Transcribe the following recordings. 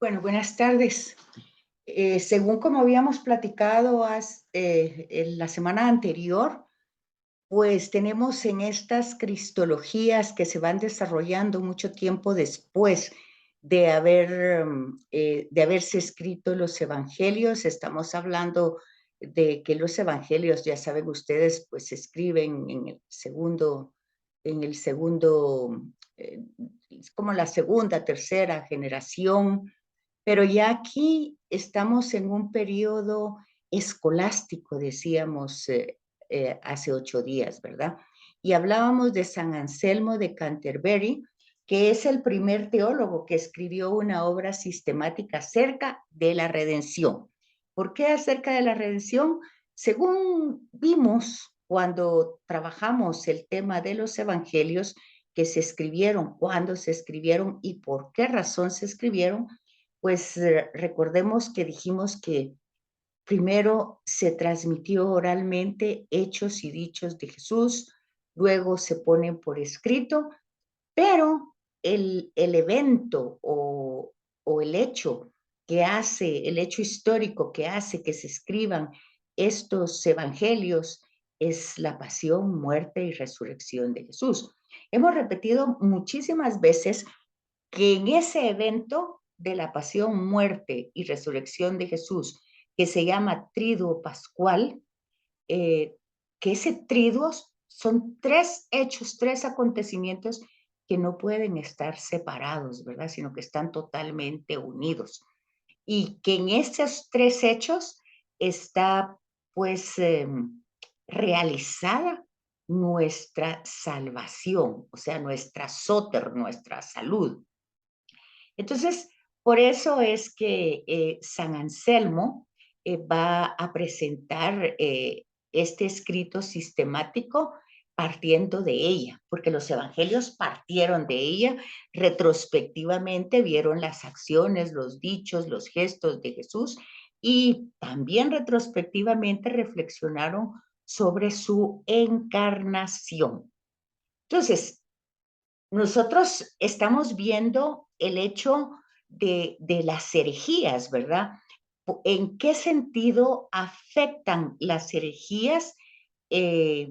Bueno, buenas tardes. Según como habíamos platicado en la semana anterior, pues tenemos en estas cristologías que se van desarrollando mucho tiempo después de haberse escrito los evangelios. Estamos hablando de que los evangelios, ya saben ustedes, pues se escriben en el segundo, es como la segunda, tercera generación, pero ya aquí estamos en un periodo escolástico, decíamos hace 8 días, ¿verdad? Y hablábamos de San Anselmo de Canterbury, que es el primer teólogo que escribió una obra sistemática acerca de la redención. ¿Por qué acerca de la redención? Según vimos cuando trabajamos el tema de los evangelios que se escribieron, cuándo se escribieron y por qué razón se escribieron, pues recordemos que dijimos que primero se transmitió oralmente hechos y dichos de Jesús, luego se ponen por escrito, pero el evento o el hecho el hecho histórico que hace que se escriban estos evangelios es la pasión, muerte y resurrección de Jesús. Hemos repetido muchísimas veces que en ese evento de la pasión, muerte y resurrección de Jesús, que se llama Triduo Pascual, eh, que ese triduo son tres hechos, tres acontecimientos que no pueden estar separados, ¿verdad? Sino que están totalmente unidos. Y que en estos tres hechos está, pues, realizada nuestra salvación, o sea, nuestra soter, nuestra salud. Entonces, por eso es que San Anselmo va a presentar este escrito sistemático partiendo de ella, porque los evangelios partieron de ella, retrospectivamente vieron las acciones, los dichos, los gestos de Jesús y también retrospectivamente reflexionaron sobre su encarnación. Entonces, nosotros estamos viendo el hecho de las herejías, ¿verdad? ¿En qué sentido afectan las herejías eh,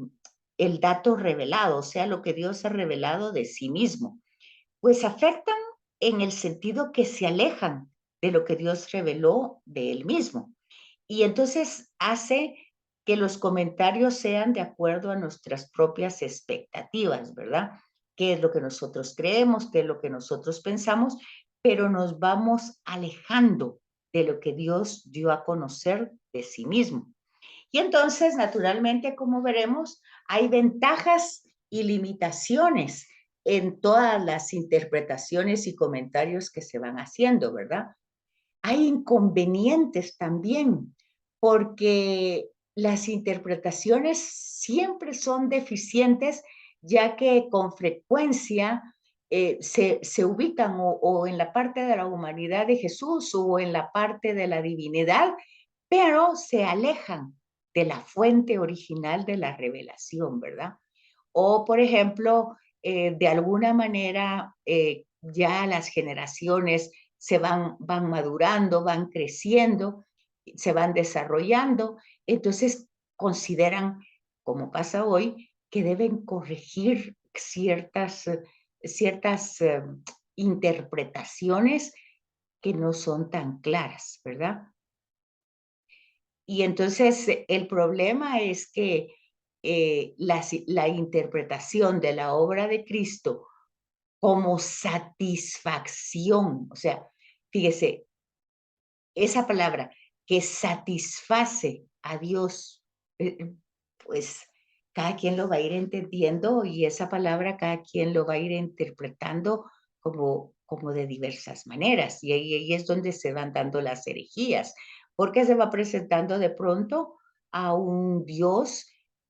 el dato revelado, o sea, lo que Dios ha revelado de sí mismo? Pues afectan en el sentido que se alejan de lo que Dios reveló de él mismo. Y entonces hace que los comentarios sean de acuerdo a nuestras propias expectativas, ¿verdad? ¿Qué es lo que nosotros creemos? ¿Qué es lo que nosotros pensamos? Pero nos vamos alejando de lo que Dios dio a conocer de sí mismo. Y entonces, naturalmente, como veremos, hay ventajas y limitaciones en todas las interpretaciones y comentarios que se van haciendo, ¿verdad? Hay inconvenientes también, porque las interpretaciones siempre son deficientes, ya que con frecuencia se ubican o en la parte de la humanidad de Jesús o en la parte de la divinidad, pero se alejan de la fuente original de la revelación, ¿verdad? O, por ejemplo, de alguna manera ya las generaciones van madurando, van creciendo, se van desarrollando, entonces consideran, como pasa hoy, que deben corregir ciertas interpretaciones que no son tan claras, ¿verdad? Y entonces el problema es que la interpretación de la obra de Cristo como satisfacción, o sea, fíjese, esa palabra que satisface a Dios, pues cada quien lo va a ir entendiendo y esa palabra cada quien lo va a ir interpretando como de diversas maneras. Y ahí es donde se van dando las herejías, porque se va presentando de pronto a un Dios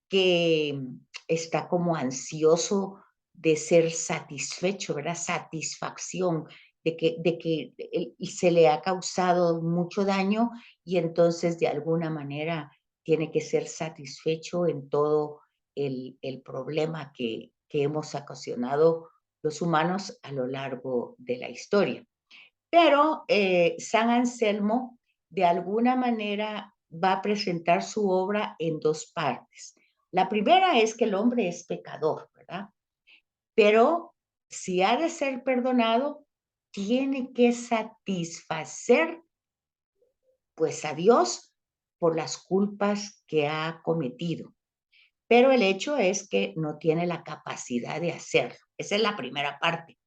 que está como ansioso de ser satisfecho, ¿verdad? Satisfacción de que se le ha causado mucho daño y entonces de alguna manera tiene que ser satisfecho en todo el problema que hemos ocasionado los humanos a lo largo de la historia. Pero San Anselmo de alguna manera va a presentar su obra en dos partes. La primera es que el hombre es pecador, ¿verdad? Pero si ha de ser perdonado, tiene que satisfacer pues a Dios por las culpas que ha cometido. Pero el hecho es que no tiene la capacidad de hacerlo. Esa es la primera parte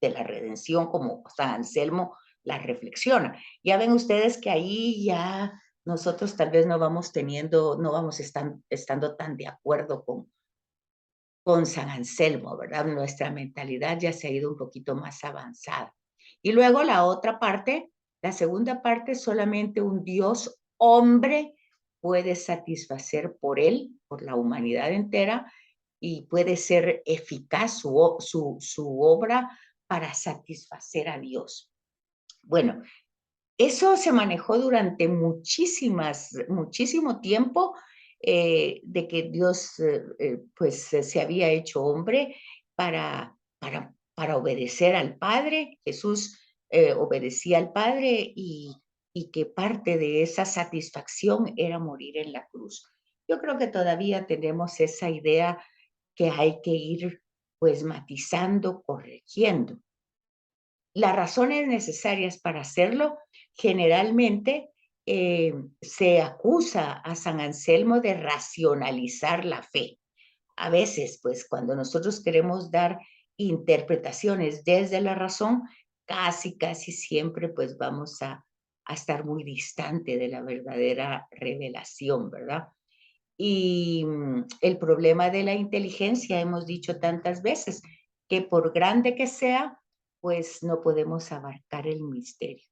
de la redención, como San Anselmo la reflexiona. Ya ven ustedes que ahí ya nosotros tal vez no vamos teniendo, no vamos estando tan de acuerdo con San Anselmo, ¿verdad? Nuestra mentalidad ya se ha ido un poquito más avanzada. Y luego la otra parte, la segunda parte, solamente un Dios hombre puede satisfacer por él, por la humanidad entera, y puede ser eficaz su obra para satisfacer a Dios. Bueno, eso se manejó durante muchísimo tiempo, de que Dios, pues, se había hecho hombre para obedecer al Padre. Jesús, obedecía al Padre y que parte de esa satisfacción era morir en la cruz. Yo creo que todavía tenemos esa idea que hay que ir, pues, matizando, corrigiendo. Las razones necesarias para hacerlo, generalmente, se acusa a San Anselmo de racionalizar la fe. A veces, pues, cuando nosotros queremos dar interpretaciones desde la razón, casi siempre, pues, vamos a estar muy distante de la verdadera revelación, ¿verdad? Y el problema de la inteligencia, hemos dicho tantas veces, que por grande que sea, pues no podemos abarcar el misterio.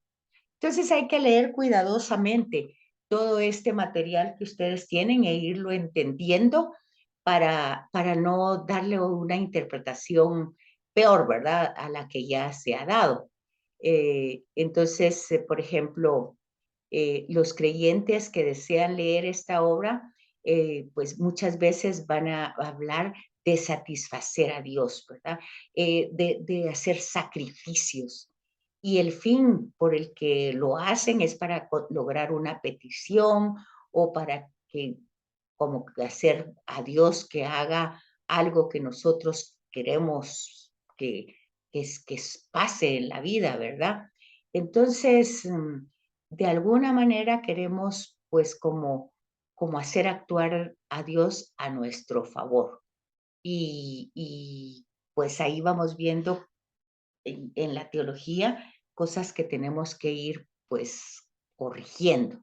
Entonces hay que leer cuidadosamente todo este material que ustedes tienen e irlo entendiendo para no darle una interpretación peor, ¿verdad? A la que ya se ha dado. Entonces, por ejemplo, los creyentes que desean leer esta obra, pues muchas veces van a hablar de satisfacer a Dios, ¿verdad? De hacer sacrificios. Y el fin por el que lo hacen es para lograr una petición o para que, como que hacer a Dios que haga algo que nosotros queremos que pase en la vida, ¿verdad? Entonces, de alguna manera queremos pues como hacer actuar a Dios a nuestro favor. Y pues ahí vamos viendo en la teología cosas que tenemos que ir pues corrigiendo.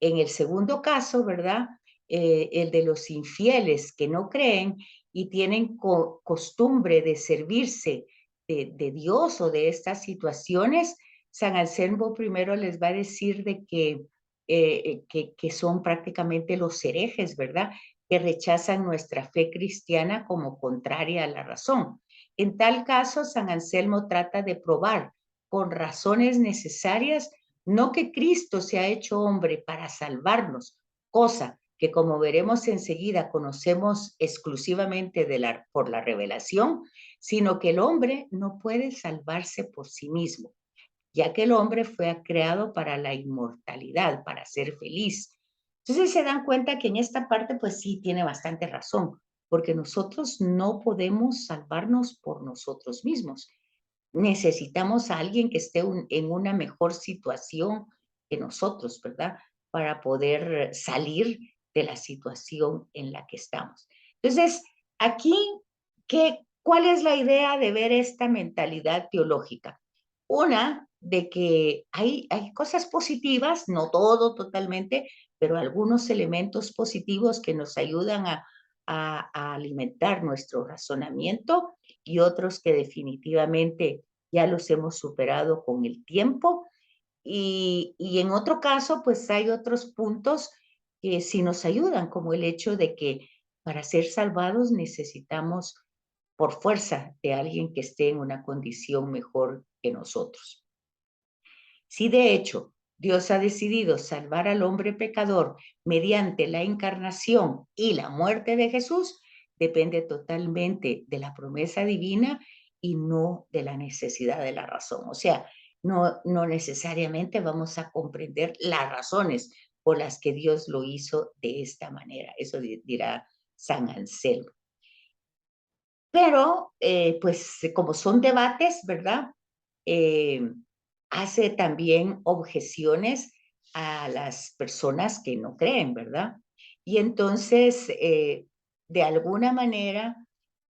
En el segundo caso, ¿verdad? El de los infieles que no creen y tienen costumbre de servirse de Dios o de estas situaciones, San Anselmo primero les va a decir de que son prácticamente los herejes, ¿verdad? Que rechazan nuestra fe cristiana como contraria a la razón. En tal caso, San Anselmo trata de probar con razones necesarias no que Cristo se ha hecho hombre para salvarnos, cosa que como veremos enseguida conocemos exclusivamente por la revelación, sino que el hombre no puede salvarse por sí mismo, ya que el hombre fue creado para la inmortalidad, para ser feliz. Entonces se dan cuenta que en esta parte pues sí tiene bastante razón, porque nosotros no podemos salvarnos por nosotros mismos. Necesitamos a alguien que esté en una mejor situación que nosotros, ¿verdad? Para poder salir de la situación en la que estamos. Entonces, aquí, ¿cuál es la idea de ver esta mentalidad teológica? Una, de que hay cosas positivas, no todo totalmente, pero algunos elementos positivos que nos ayudan a alimentar nuestro razonamiento y otros que definitivamente ya los hemos superado con el tiempo. Y en otro caso, pues hay otros puntos que sí nos ayudan, como el hecho de que para ser salvados necesitamos por fuerza de alguien que esté en una condición mejor que nosotros. Si de hecho Dios ha decidido salvar al hombre pecador mediante la encarnación y la muerte de Jesús, depende totalmente de la promesa divina y no de la necesidad de la razón. O sea, no necesariamente vamos a comprender las razones por las que Dios lo hizo de esta manera. Eso dirá San Anselmo. Pero, pues, como son debates, ¿verdad? Eh, hace también objeciones a las personas que no creen, ¿verdad? Y entonces, de alguna manera,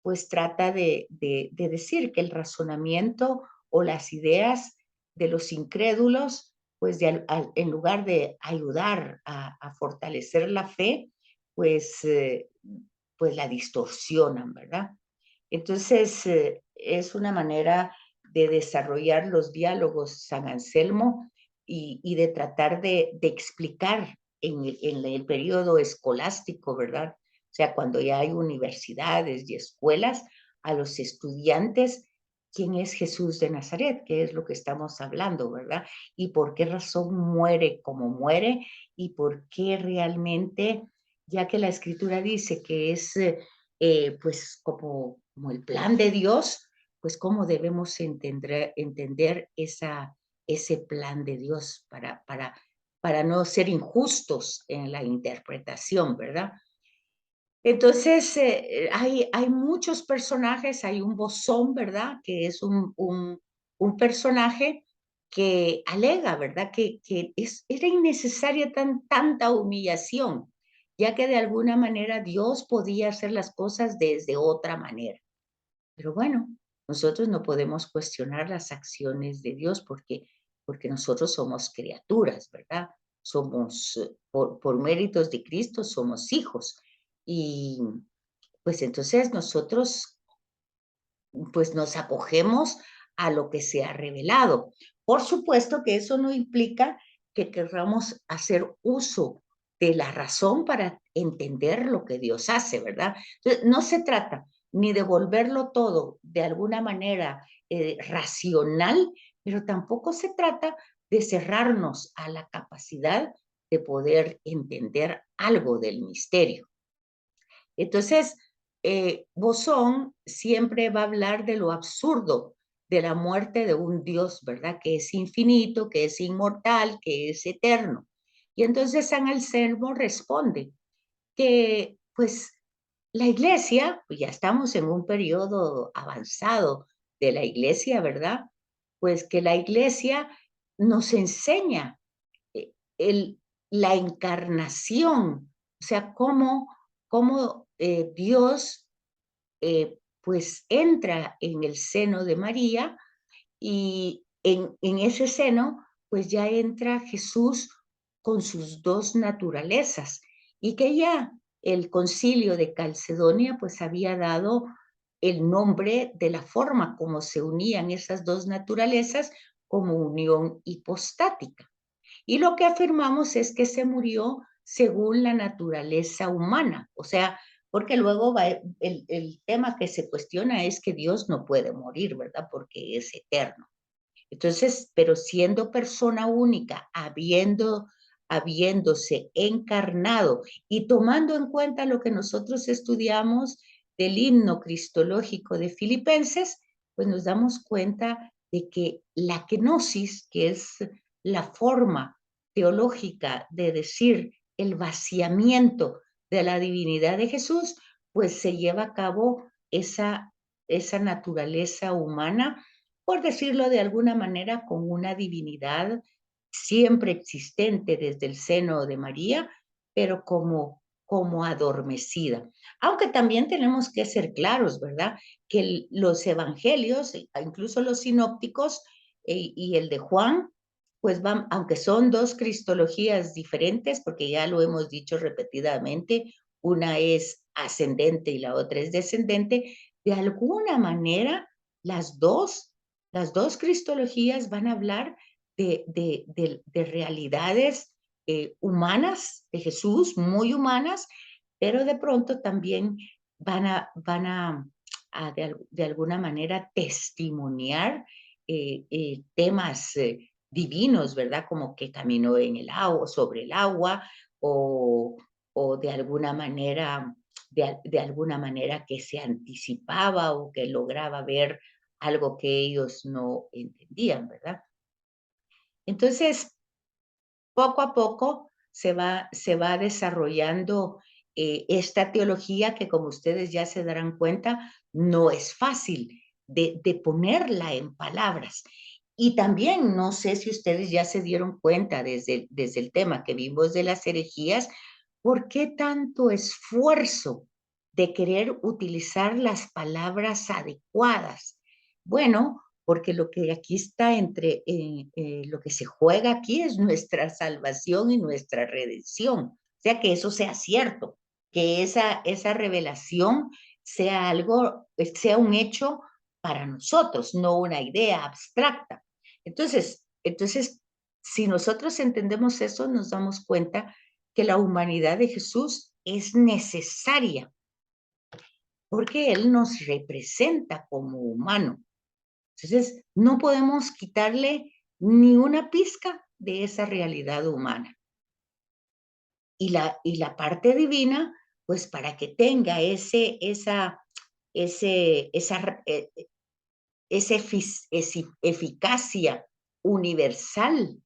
pues trata de decir que el razonamiento o las ideas de los incrédulos, pues en lugar de ayudar a fortalecer la fe, pues, pues la distorsionan, ¿verdad? Entonces, es una manera de desarrollar los diálogos San Anselmo y de tratar de explicar en el periodo escolástico, ¿verdad? O sea, cuando ya hay universidades y escuelas, a los estudiantes, quién es Jesús de Nazaret, qué es lo que estamos hablando, ¿verdad? Y por qué razón muere como muere y por qué realmente, ya que la escritura dice que es pues como el plan de Dios, pues cómo debemos entender ese plan de Dios para no ser injustos en la interpretación, ¿verdad? Entonces, hay muchos personajes, hay un Bosón, ¿verdad? Que es un personaje que alega, ¿verdad? Que era innecesaria tanta humillación, ya que de alguna manera Dios podía hacer las cosas desde otra manera. Pero bueno, nosotros no podemos cuestionar las acciones de Dios porque nosotros somos criaturas, ¿verdad? Somos, por méritos de Cristo, somos hijos. Y pues entonces nosotros pues nos acogemos a lo que se ha revelado. Por supuesto que eso no implica que querramos hacer uso de la razón para entender lo que Dios hace, ¿verdad? Entonces, no se trata ni de volverlo todo de alguna manera racional, pero tampoco se trata de cerrarnos a la capacidad de poder entender algo del misterio. Entonces, Bosón siempre va a hablar de lo absurdo de la muerte de un Dios, ¿verdad? Que es infinito, que es inmortal, que es eterno. Y entonces San Anselmo responde que, pues, la iglesia, pues ya estamos en un periodo avanzado de la iglesia, ¿verdad? Pues que la iglesia nos enseña eh, el, la encarnación, o sea, cómo Dios pues entra en el seno de María y en ese seno pues ya entra Jesús con sus dos naturalezas y que ya el concilio de Calcedonia pues había dado el nombre de la forma como se unían esas dos naturalezas como unión hipostática. Y lo que afirmamos es que se murió según la naturaleza humana, o sea, porque luego va el tema que se cuestiona es que Dios no puede morir, ¿verdad? Porque es eterno. Entonces, pero siendo persona única, habiéndose encarnado y tomando en cuenta lo que nosotros estudiamos del himno cristológico de Filipenses, pues nos damos cuenta de que la kenosis, que es la forma teológica de decir el vaciamiento de la divinidad de Jesús, pues se lleva a cabo esa naturaleza humana, por decirlo de alguna manera, con una divinidad siempre existente desde el seno de María, pero como adormecida. Aunque también tenemos que ser claros, ¿verdad? Que los evangelios, incluso los sinópticos y el de Juan, pues van, aunque son dos cristologías diferentes, porque ya lo hemos dicho repetidamente, una es ascendente y la otra es descendente, de alguna manera las dos las dos cristologías van a hablar de realidades humanas de Jesús, muy humanas, pero de pronto también van a de alguna manera testimoniar temas divinos, ¿verdad? Como que caminó en el agua, sobre el agua, o, o de alguna manera que se anticipaba o que lograba ver algo que ellos no entendían, ¿verdad? Entonces, poco a poco se va desarrollando esta teología que, como ustedes ya se darán cuenta, no es fácil de ponerla en palabras. Y también, no sé si ustedes ya se dieron cuenta desde el tema que vimos de las herejías, ¿por qué tanto esfuerzo de querer utilizar las palabras adecuadas? Bueno, porque lo que aquí está lo que se juega aquí es nuestra salvación y nuestra redención. O sea, que eso sea cierto, que esa revelación sea algo, sea un hecho para nosotros, no una idea abstracta. Entonces, si nosotros entendemos eso, nos damos cuenta que la humanidad de Jesús es necesaria porque Él nos representa como humano. Entonces, no podemos quitarle ni una pizca de esa realidad humana. Y la parte divina, pues para que tenga ese, esa, esa eficacia universal,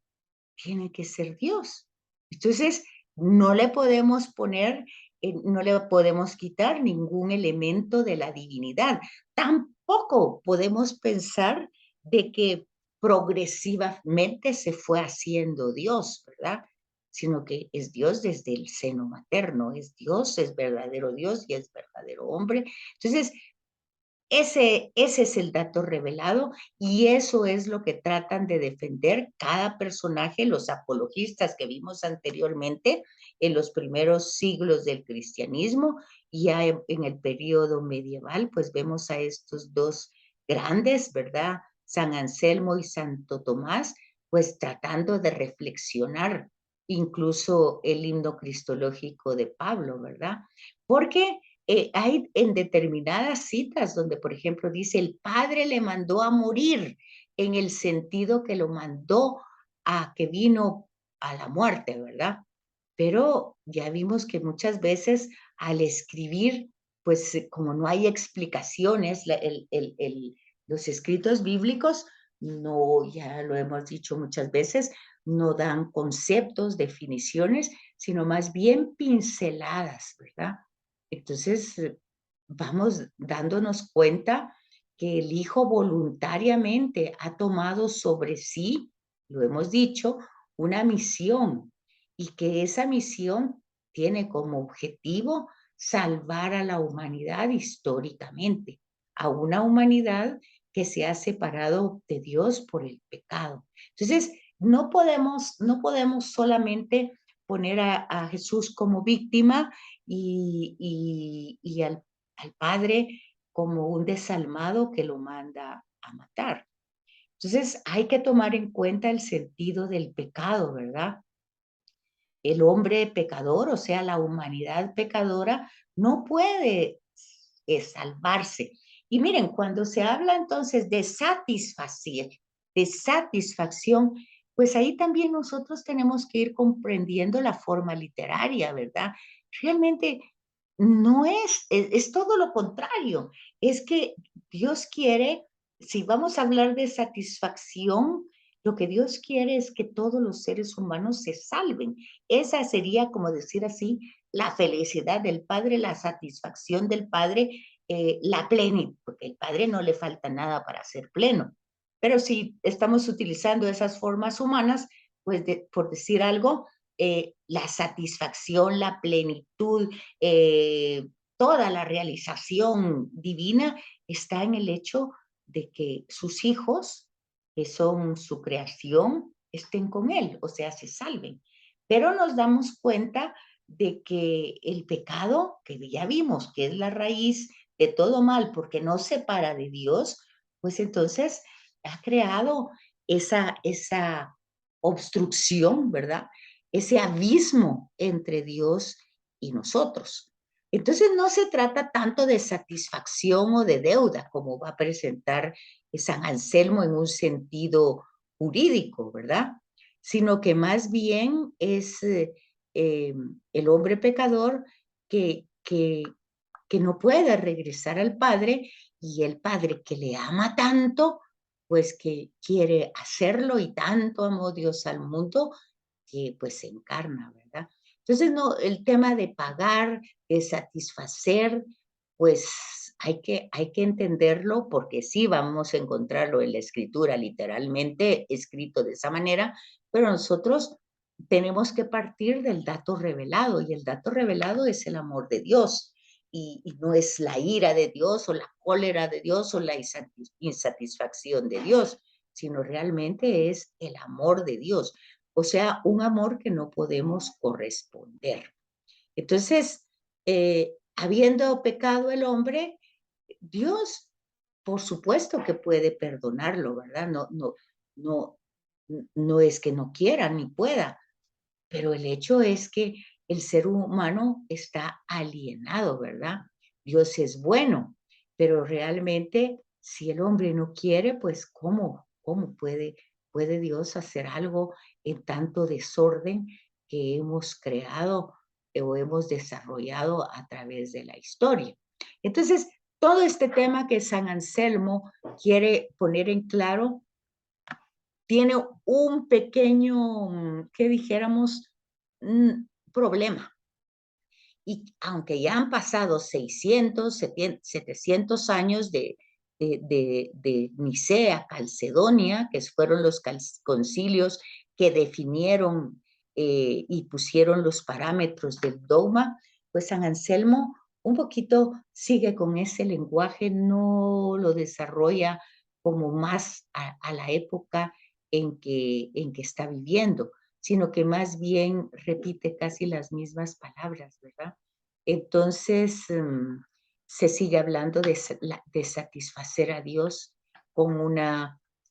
tiene que ser Dios. Entonces, no le podemos poner, no le podemos quitar ningún elemento de la divinidad. Tampoco podemos pensar de que progresivamente se fue haciendo Dios, ¿verdad? Sino que es Dios desde el seno materno, es Dios, es verdadero Dios y es verdadero hombre. Entonces, ese es el dato revelado y eso es lo que tratan de defender cada personaje, los apologistas que vimos anteriormente en los primeros siglos del cristianismo, y ya en el periodo medieval, pues vemos a estos dos grandes, ¿verdad? San Anselmo y Santo Tomás, pues tratando de reflexionar incluso el himno cristológico de Pablo, ¿verdad? Porque hay en determinadas citas donde, por ejemplo, dice, el Padre le mandó a morir, en el sentido que lo mandó a que vino a la muerte, ¿verdad? Pero ya vimos que muchas veces al escribir, pues como no hay explicaciones, los escritos bíblicos no, ya lo hemos dicho muchas veces, no dan conceptos, definiciones, sino más bien pinceladas, ¿verdad? Entonces, vamos dándonos cuenta que el Hijo voluntariamente ha tomado sobre sí, lo hemos dicho, una misión y que esa misión tiene como objetivo salvar a la humanidad históricamente, a una humanidad que se ha separado de Dios por el pecado. Entonces, no podemos solamente poner a Jesús como víctima y al Padre como un desalmado que lo manda a matar. Entonces hay que tomar en cuenta el sentido del pecado, ¿verdad? El hombre pecador, o sea, la humanidad pecadora, no puede salvarse. Y miren, cuando se habla entonces de satisfacer, de satisfacción, pues ahí también nosotros tenemos que ir comprendiendo la forma literaria, ¿verdad? Realmente no es todo lo contrario. Es que Dios quiere, si vamos a hablar de satisfacción, lo que Dios quiere es que todos los seres humanos se salven. Esa sería, como decir así, la felicidad del Padre, la satisfacción del Padre, la plenitud, porque al Padre no le falta nada para ser pleno. Pero si estamos utilizando esas formas humanas, pues por decir algo, la satisfacción, la plenitud, toda la realización divina está en el hecho de que sus hijos, que son su creación, estén con Él, o sea, se salven. Pero nos damos cuenta de que el pecado, que ya vimos que es la raíz de todo mal, porque no separa de Dios, pues entonces ha creado esa obstrucción, ¿verdad? Ese abismo entre Dios y nosotros. Entonces no se trata tanto de satisfacción o de deuda como va a presentar San Anselmo en un sentido jurídico, ¿verdad? Sino que más bien es el hombre pecador que no puede regresar al Padre y el Padre que le ama tanto, pues que quiere hacerlo y tanto amó Dios al mundo que pues se encarna, ¿verdad? Entonces, no, el tema de pagar, de satisfacer, pues hay que entenderlo porque sí vamos a encontrarlo en la escritura, literalmente escrito de esa manera, pero nosotros tenemos que partir del dato revelado y el dato revelado es el amor de Dios y no es la ira de Dios o la cólera de Dios o la insatisfacción de Dios, sino realmente es el amor de Dios, o sea, un amor que no podemos corresponder. Entonces, habiendo pecado el hombre, Dios, por supuesto que puede perdonarlo, ¿verdad? No, no es que no quiera ni pueda, pero el hecho es que el ser humano está alienado, ¿verdad? Dios es bueno, pero realmente si el hombre no quiere, pues ¿cómo puede Dios hacer algo en tanto desorden que hemos creado o hemos desarrollado a través de la historia? Entonces, todo este tema que San Anselmo quiere poner en claro tiene un pequeño, ¿qué dijéramos? Problema. Y aunque ya han pasado 600, 700 años de Nicea, Calcedonia, que fueron los concilios que definieron y pusieron los parámetros del dogma, pues San Anselmo un poquito sigue con ese lenguaje, no lo desarrolla como más a la época en que está viviendo, sino que más bien repite casi las mismas palabras, ¿verdad? Entonces, se sigue hablando de satisfacer a Dios con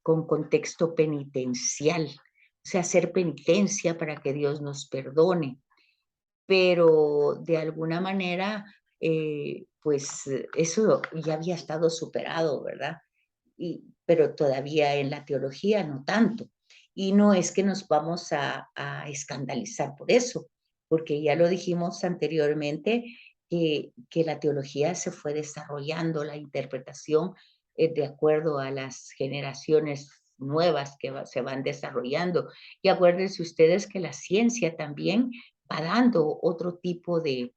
con contexto penitencial, o sea, hacer penitencia para que Dios nos perdone, pero de alguna manera, pues eso ya había estado superado, ¿verdad? Pero todavía en la teología no tanto. Y no es que nos vamos a escandalizar por eso, porque ya lo dijimos anteriormente, que la teología se fue desarrollando, la interpretación de acuerdo a las generaciones nuevas que se van desarrollando. Y acuérdense ustedes que la ciencia también va dando otro tipo de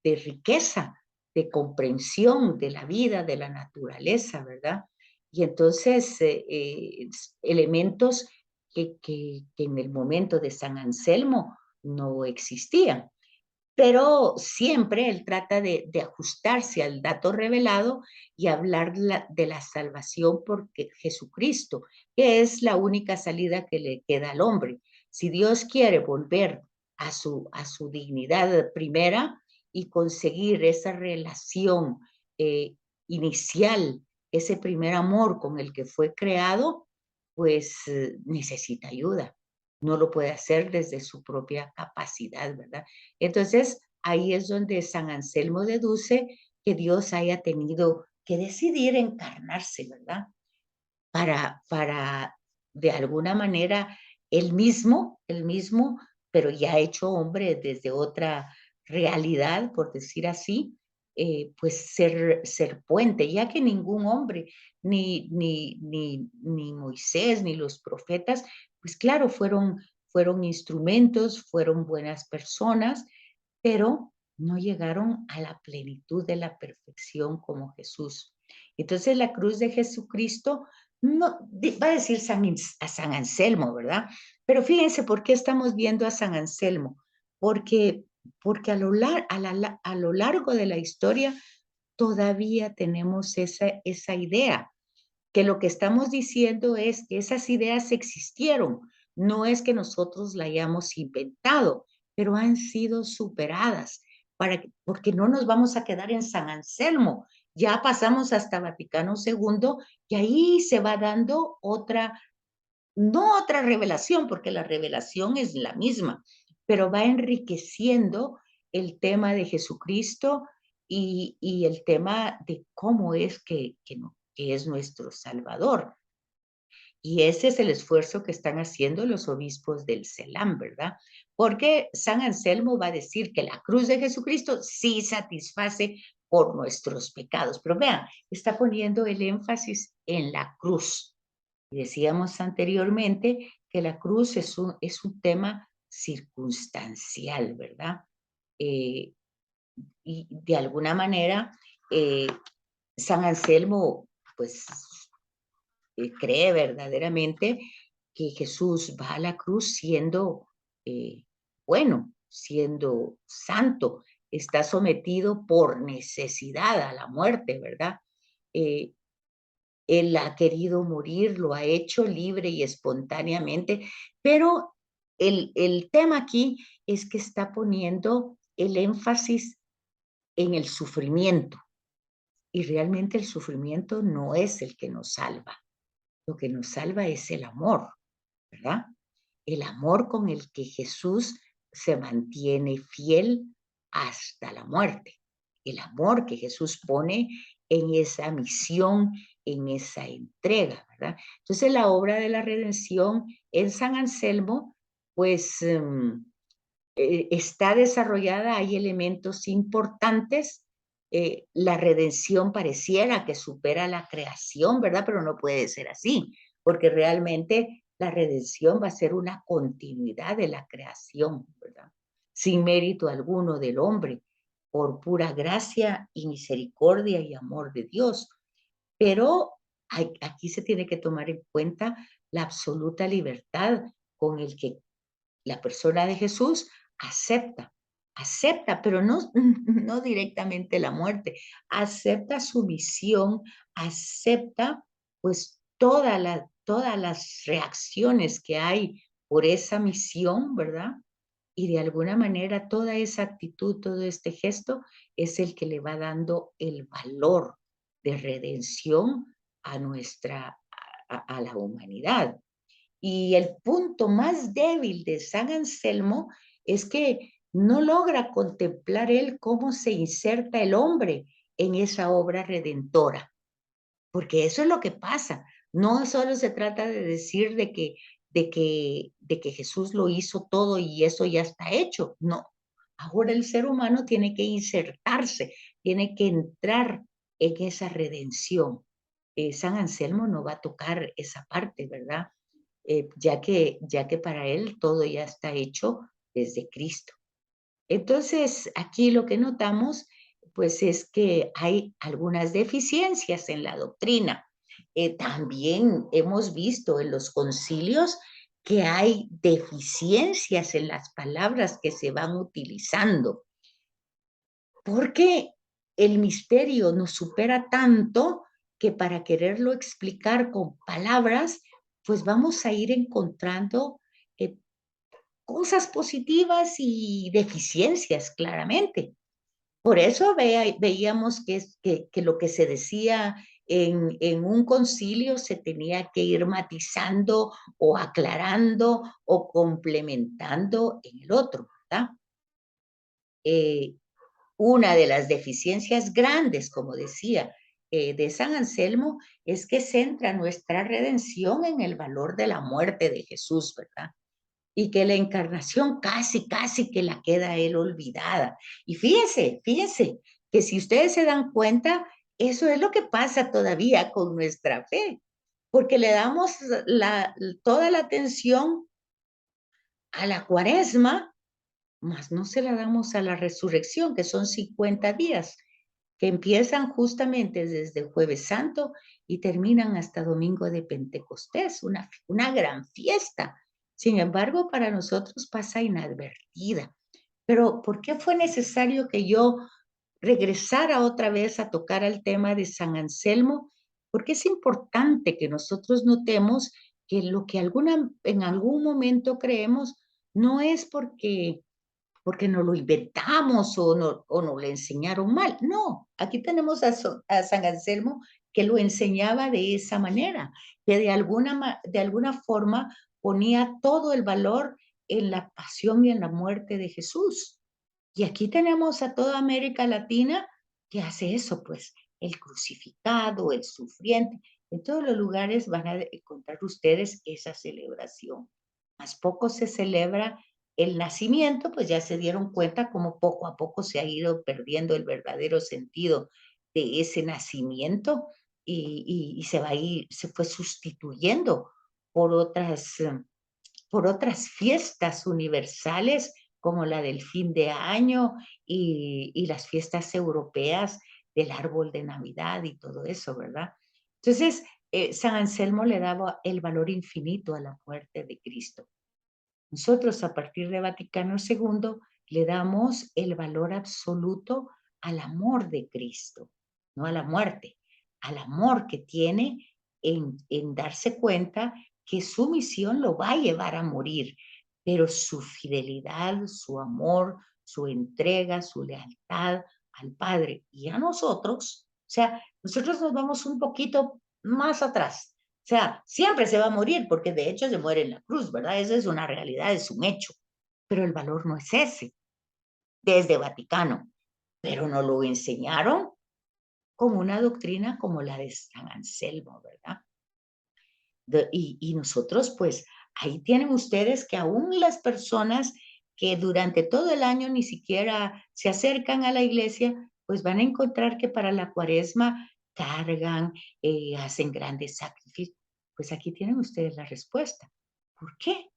riqueza, de comprensión de la vida, de la naturaleza, ¿verdad? Y entonces, elementos que en el momento de San Anselmo no existían. Pero siempre él trata de ajustarse al dato revelado y hablar de la salvación por Jesucristo, que es la única salida que le queda al hombre. Si Dios quiere volver a su dignidad primera y conseguir esa relación eh, inicial, ese primer amor con el que fue creado, pues necesita ayuda. No lo puede hacer desde su propia capacidad, ¿verdad? Entonces, ahí es donde San Anselmo deduce que Dios haya tenido que decidir encarnarse, ¿verdad? Para de alguna manera, él mismo, pero ya hecho hombre desde otra realidad, por decir así, pues ser puente, ya que ningún hombre, ni Moisés, ni los profetas, pues claro, fueron instrumentos, fueron buenas personas, pero no llegaron a la plenitud de la perfección como Jesús. Entonces la cruz de Jesucristo no, va a decir a San Anselmo, ¿verdad? Pero fíjense por qué estamos viendo a San Anselmo. Porque, porque a lo largo de la historia todavía tenemos esa idea, que lo que estamos diciendo es que esas ideas existieron, no es que nosotros la hayamos inventado, pero han sido superadas, porque no nos vamos a quedar en San Anselmo, ya pasamos hasta Vaticano II y ahí se va dando otra, no otra revelación, porque la revelación es la misma, pero va enriqueciendo el tema de Jesucristo y el tema de cómo es que es nuestro Salvador. Y ese es el esfuerzo que están haciendo los obispos del CELAM, ¿verdad? Porque San Anselmo va a decir que la cruz de Jesucristo sí satisface por nuestros pecados. Pero vean, está poniendo el énfasis en la cruz. Y decíamos anteriormente que la cruz es un tema circunstancial, ¿verdad? Eh, y de alguna manera, eh, San Anselmo, pues, cree verdaderamente que Jesús va a la cruz siendo bueno, siendo santo, está sometido por necesidad a la muerte, ¿verdad? Eh, Él ha querido morir, lo ha hecho libre y espontáneamente, pero el tema aquí es que está poniendo el énfasis en el sufrimiento y realmente el sufrimiento no es el que nos salva. Lo que nos salva es el amor, ¿verdad? El amor con el que Jesús se mantiene fiel hasta la muerte. El amor que Jesús pone en esa misión, en esa entrega, ¿verdad? Entonces la obra de la redención en San Anselmo, pues está desarrollada, hay elementos importantes. La redención pareciera que supera la creación, ¿verdad? Pero no puede ser así, porque realmente la redención va a ser una continuidad de la creación, ¿verdad? Sin mérito alguno del hombre, por pura gracia y misericordia y amor de Dios. Pero aquí se tiene que tomar en cuenta la absoluta libertad con el que la persona de Jesús acepta, acepta, pero no, no directamente la muerte, acepta su misión, acepta pues todas las reacciones que hay por esa misión, ¿verdad? Y de alguna manera toda esa actitud, todo este gesto es el que le va dando el valor de redención a nuestra, a la humanidad. Y el punto más débil de San Anselmo es que no logra contemplar él cómo se inserta el hombre en esa obra redentora, porque eso es lo que pasa. No solo se trata de decir de que Jesús lo hizo todo y eso ya está hecho. No. Ahora el ser humano tiene que insertarse, tiene que entrar en esa redención. San Anselmo no va a tocar esa parte, ¿verdad? Ya que para él todo ya está hecho desde Cristo. Entonces, aquí lo que notamos, pues, es que hay algunas deficiencias en la doctrina. También hemos visto en los concilios que hay deficiencias en las palabras que se van utilizando, porque el misterio nos supera tanto que para quererlo explicar con palabras, pues vamos a ir encontrando eh, cosas positivas y deficiencias, claramente. Por eso veíamos que lo que se decía en un concilio se tenía que ir matizando o aclarando o complementando en el otro, ¿verdad? Eh, una de las deficiencias grandes, como decía, de San Anselmo, es que centra nuestra redención en el valor de la muerte de Jesús, ¿verdad? Y que la encarnación casi, casi que la queda a él olvidada. Y fíjense, que si ustedes se dan cuenta, eso es lo que pasa todavía con nuestra fe, porque le damos toda la atención a la cuaresma, mas no se la damos a la resurrección, que son 50 días, que empiezan justamente desde Jueves Santo y terminan hasta Domingo de Pentecostés, una gran fiesta. Sin embargo, para nosotros pasa inadvertida. Pero ¿por qué fue necesario que yo regresara otra vez a tocar el tema de San Anselmo? Porque es importante que nosotros notemos que lo que en algún momento creemos no es porque nos lo inventamos o nos lo enseñaron mal. No, aquí tenemos a San Anselmo que lo enseñaba de esa manera, que de alguna forma ponía todo el valor en la pasión y en la muerte de Jesús. Y aquí tenemos a toda América Latina que hace eso, pues, el crucificado, el sufriente. En todos los lugares van a encontrar ustedes esa celebración. Más poco se celebra el nacimiento, pues ya se dieron cuenta cómo poco a poco se ha ido perdiendo el verdadero sentido de ese nacimiento. y se va a ir, se fue sustituyendo por otras fiestas universales como la del fin de año y las fiestas europeas del árbol de Navidad y todo eso, ¿verdad? Entonces, San Anselmo le daba el valor infinito a la muerte de Cristo. Nosotros, a partir de Vaticano II, le damos el valor absoluto al amor de Cristo, no a la muerte, al amor que tiene en darse cuenta que su misión lo va a llevar a morir, pero su fidelidad, su amor, su entrega, su lealtad al Padre y a nosotros, o sea, nosotros nos vamos un poquito más atrás. O sea, siempre se va a morir, porque de hecho se muere en la cruz, ¿verdad? Esa es una realidad, es un hecho. Pero el valor no es ese, desde Vaticano. Pero nos lo enseñaron con una doctrina como la de San Anselmo, ¿verdad? Y nosotros, pues, ahí tienen ustedes que aún las personas que durante todo el año ni siquiera se acercan a la iglesia, pues van a encontrar que para la cuaresma cargan, hacen grandes sacrificios. Pues aquí tienen ustedes la respuesta. ¿Por qué?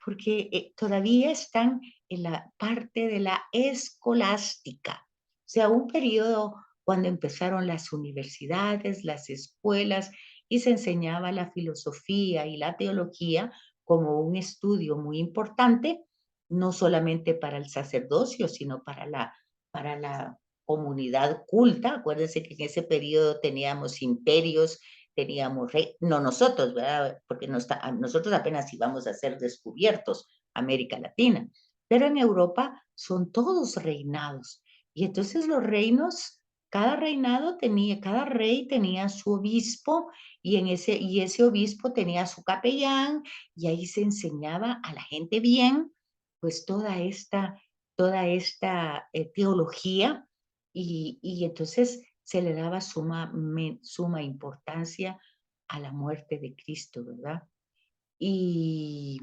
Porque todavía están en la parte de la escolástica, o sea, un periodo cuando empezaron las universidades, las escuelas, y se enseñaba la filosofía y la teología como un estudio muy importante, no solamente para el sacerdocio, sino para la comunidad culta. Acuérdense que en ese periodo teníamos imperios, teníamos rey, no nosotros, ¿verdad? Porque no está, nosotros apenas íbamos a ser descubiertos, América Latina, pero en Europa son todos reinados. Y entonces los reinos, cada reinado tenía, cada rey tenía su obispo y ese obispo tenía su capellán y ahí se enseñaba a la gente bien, pues toda esta teología y entonces se le daba suma importancia a la muerte de Cristo, ¿verdad? Y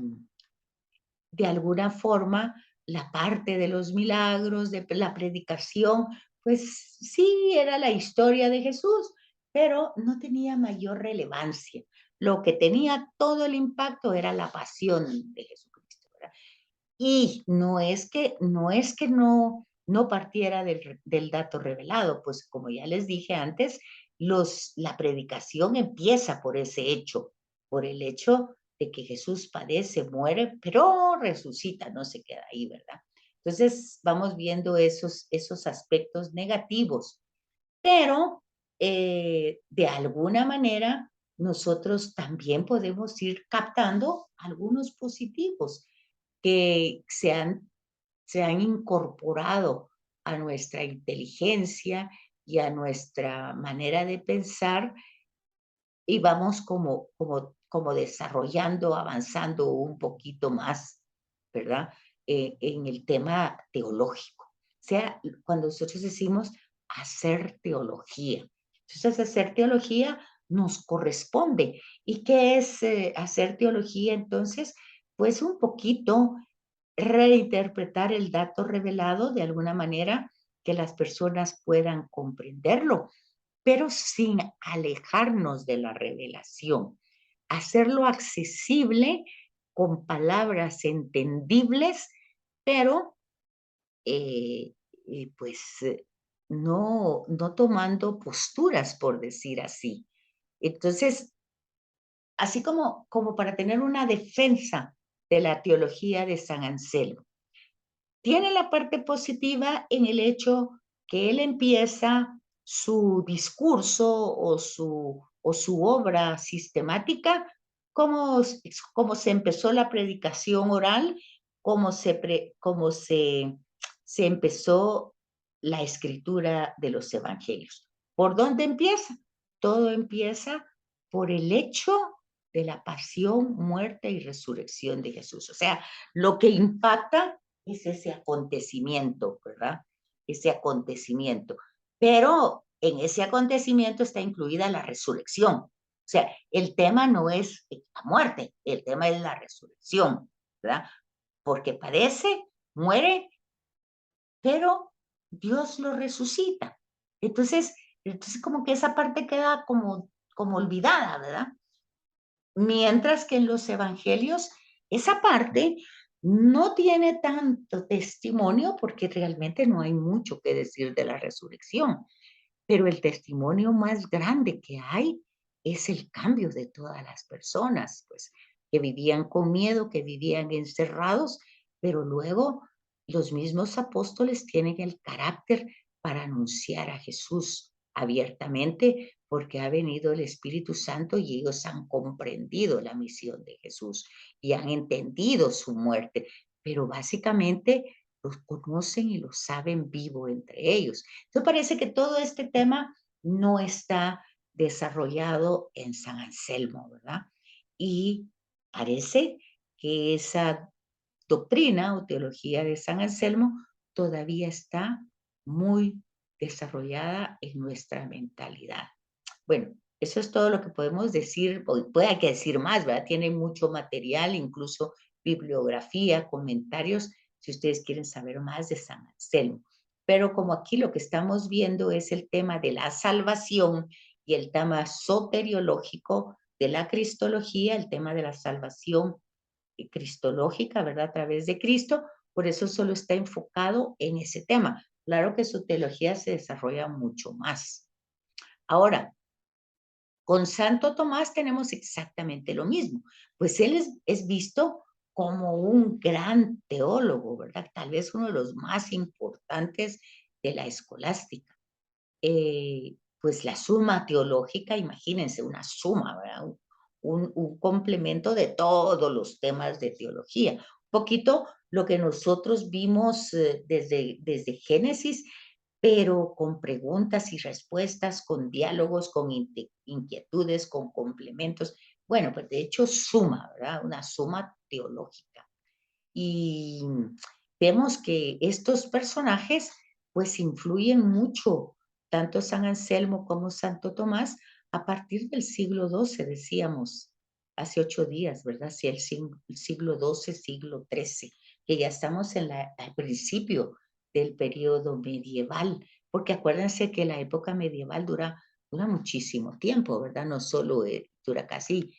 de alguna forma la parte de los milagros, de la predicación, pues sí era la historia de Jesús, pero no tenía mayor relevancia. Lo que tenía todo el impacto era la pasión de Jesucristo, ¿verdad? Y no partiera del dato revelado, pues como ya les dije antes, la predicación empieza por ese hecho, por el hecho de que Jesús padece, muere, pero resucita, no se queda ahí, ¿verdad? Entonces vamos viendo esos aspectos negativos, pero de alguna manera nosotros también podemos ir captando algunos positivos que se han incorporado a nuestra inteligencia y a nuestra manera de pensar y vamos como desarrollando, avanzando un poquito más, ¿verdad? En el tema teológico. O sea, cuando nosotros decimos hacer teología. Entonces, hacer teología nos corresponde. ¿Y qué es hacer teología entonces? Pues un poquito reinterpretar el dato revelado de alguna manera que las personas puedan comprenderlo, pero sin alejarnos de la revelación. Hacerlo accesible con palabras entendibles, pero pues no tomando posturas, por decir así. Entonces, así como para tener una defensa de la teología de San Anselmo. Tiene la parte positiva en el hecho que él empieza su discurso o su obra sistemática, como se empezó la predicación oral, como se empezó la escritura de los evangelios. ¿Por dónde empieza? Todo empieza por el hecho de la pasión, muerte y resurrección de Jesús. O sea, lo que impacta es ese acontecimiento, ¿verdad? Ese acontecimiento. Pero en ese acontecimiento está incluida la resurrección. O sea, el tema no es la muerte, el tema es la resurrección, ¿verdad? Porque padece, muere, pero Dios lo resucita. Entonces como que esa parte queda como como olvidada, ¿verdad? Mientras que en los evangelios esa parte no tiene tanto testimonio porque realmente no hay mucho que decir de la resurrección, pero el testimonio más grande que hay es el cambio de todas las personas, pues, que vivían con miedo, que vivían encerrados, pero luego los mismos apóstoles tienen el carácter para anunciar a Jesús abiertamente, porque ha venido el Espíritu Santo y ellos han comprendido la misión de Jesús y han entendido su muerte, pero básicamente los conocen y lo saben vivo entre ellos. Entonces parece que todo este tema no está desarrollado en San Anselmo, ¿verdad? Y parece que esa doctrina o teología de San Anselmo todavía está muy desarrollada en nuestra mentalidad. Bueno, eso es todo lo que podemos decir, o puede que decir más, ¿verdad? Tiene mucho material, incluso bibliografía, comentarios, si ustedes quieren saber más de San Anselmo. Pero como aquí lo que estamos viendo es el tema de la salvación y el tema soteriológico de la cristología, el tema de la salvación cristológica, ¿verdad? A través de Cristo, por eso solo está enfocado en ese tema. Claro que su teología se desarrolla mucho más. Ahora, con Santo Tomás tenemos exactamente lo mismo, pues él es visto como un gran teólogo, ¿verdad? Tal vez uno de los más importantes de la escolástica. Pues la suma teológica, imagínense, una suma, ¿verdad? Un complemento de todos los temas de teología. Un poquito lo que nosotros vimos desde Génesis, pero con preguntas y respuestas, con diálogos, con inquietudes, con complementos. Bueno, pues de hecho suma, ¿verdad? Una suma teológica. Y vemos que estos personajes pues influyen mucho, tanto San Anselmo como Santo Tomás, a partir del siglo XII, decíamos hace 8 días, ¿verdad? Sí, el siglo XII, siglo XIII, que ya estamos al principio del periodo medieval, porque acuérdense que la época medieval dura muchísimo tiempo, ¿verdad? No solo dura casi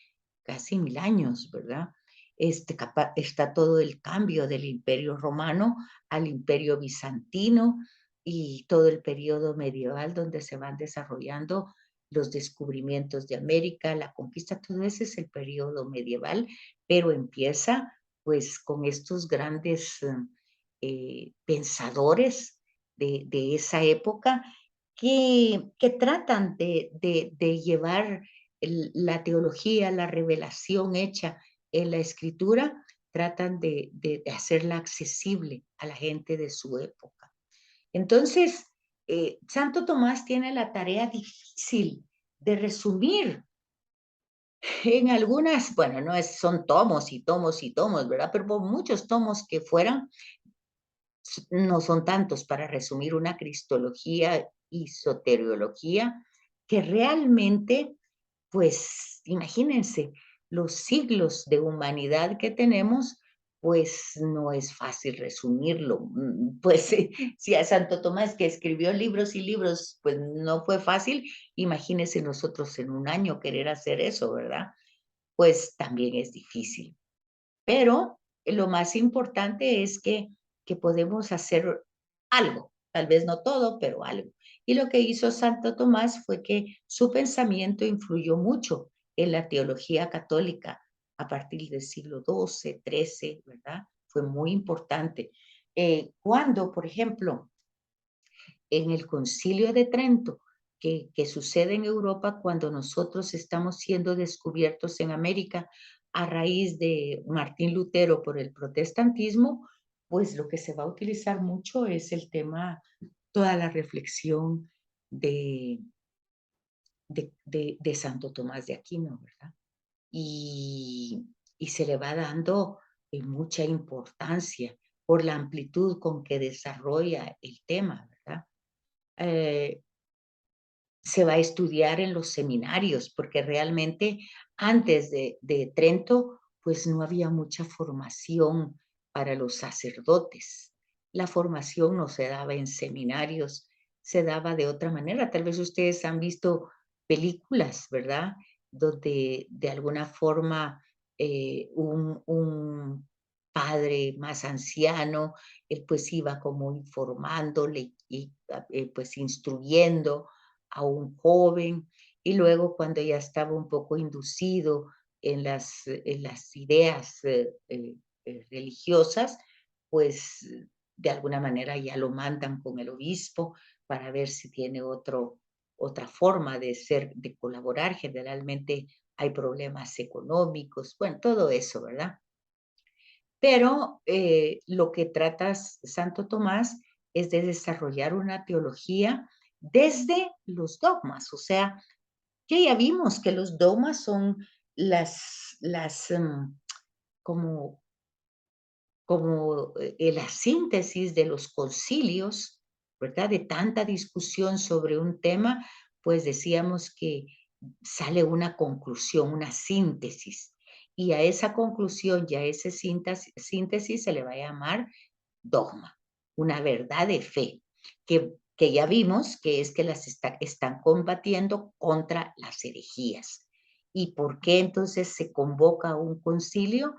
1000 años, ¿verdad? Está todo el cambio del Imperio Romano al Imperio Bizantino y todo el periodo medieval donde se van desarrollando los descubrimientos de América, la conquista, todo ese es el periodo medieval, pero empieza pues con estos grandes pensadores de esa época que tratan de llevar la teología, la revelación hecha en la escritura, tratan de hacerla accesible a la gente de su época. Entonces, Santo Tomás tiene la tarea difícil de resumir en algunas, bueno, son tomos y tomos y tomos, ¿verdad? Pero por muchos tomos que fueran, no son tantos para resumir una cristología y soteriología que realmente, pues imagínense, los siglos de humanidad que tenemos, pues no es fácil resumirlo. Pues si a Santo Tomás que escribió libros y libros, pues no fue fácil, imagínense nosotros en un año querer hacer eso, ¿verdad? Pues también es difícil. Pero lo más importante es que podemos hacer algo, tal vez no todo, pero algo. Y lo que hizo Santo Tomás fue que su pensamiento influyó mucho en la teología católica a partir del siglo XII, XIII, ¿verdad? Fue muy importante. Cuando, por ejemplo, en el Concilio de Trento, que sucede en Europa cuando nosotros estamos siendo descubiertos en América a raíz de Martín Lutero por el protestantismo, pues lo que se va a utilizar mucho es el tema, toda la reflexión de, de Santo Tomás de Aquino, ¿verdad? Y, y se le va dando mucha importancia por la amplitud con que desarrolla el tema, ¿verdad? Eh, Se va a estudiar en los seminarios, porque realmente antes de Trento, pues no había mucha formación para los sacerdotes. La formación no se daba en seminarios, se daba de otra manera. Tal vez ustedes han visto películas, ¿verdad? Donde de alguna forma un padre más anciano, pues iba como informándole y pues instruyendo a un joven, y luego cuando ya estaba un poco inducido en las ideas religiosas, pues de alguna manera ya lo mandan con el obispo para ver si tiene otra forma de ser, de colaborar. Generalmente hay problemas económicos, bueno, todo eso, ¿verdad? Pero lo que trata Santo Tomás es de desarrollar una teología desde los dogmas, o sea, que ya vimos que los dogmas son las como la síntesis de los concilios, ¿verdad? De tanta discusión sobre un tema, pues decíamos que sale una conclusión, una síntesis. Y a esa conclusión y a esa síntesis se le va a llamar dogma, una verdad de fe, que ya vimos que es que están combatiendo contra las herejías. ¿Y por qué entonces se convoca un concilio?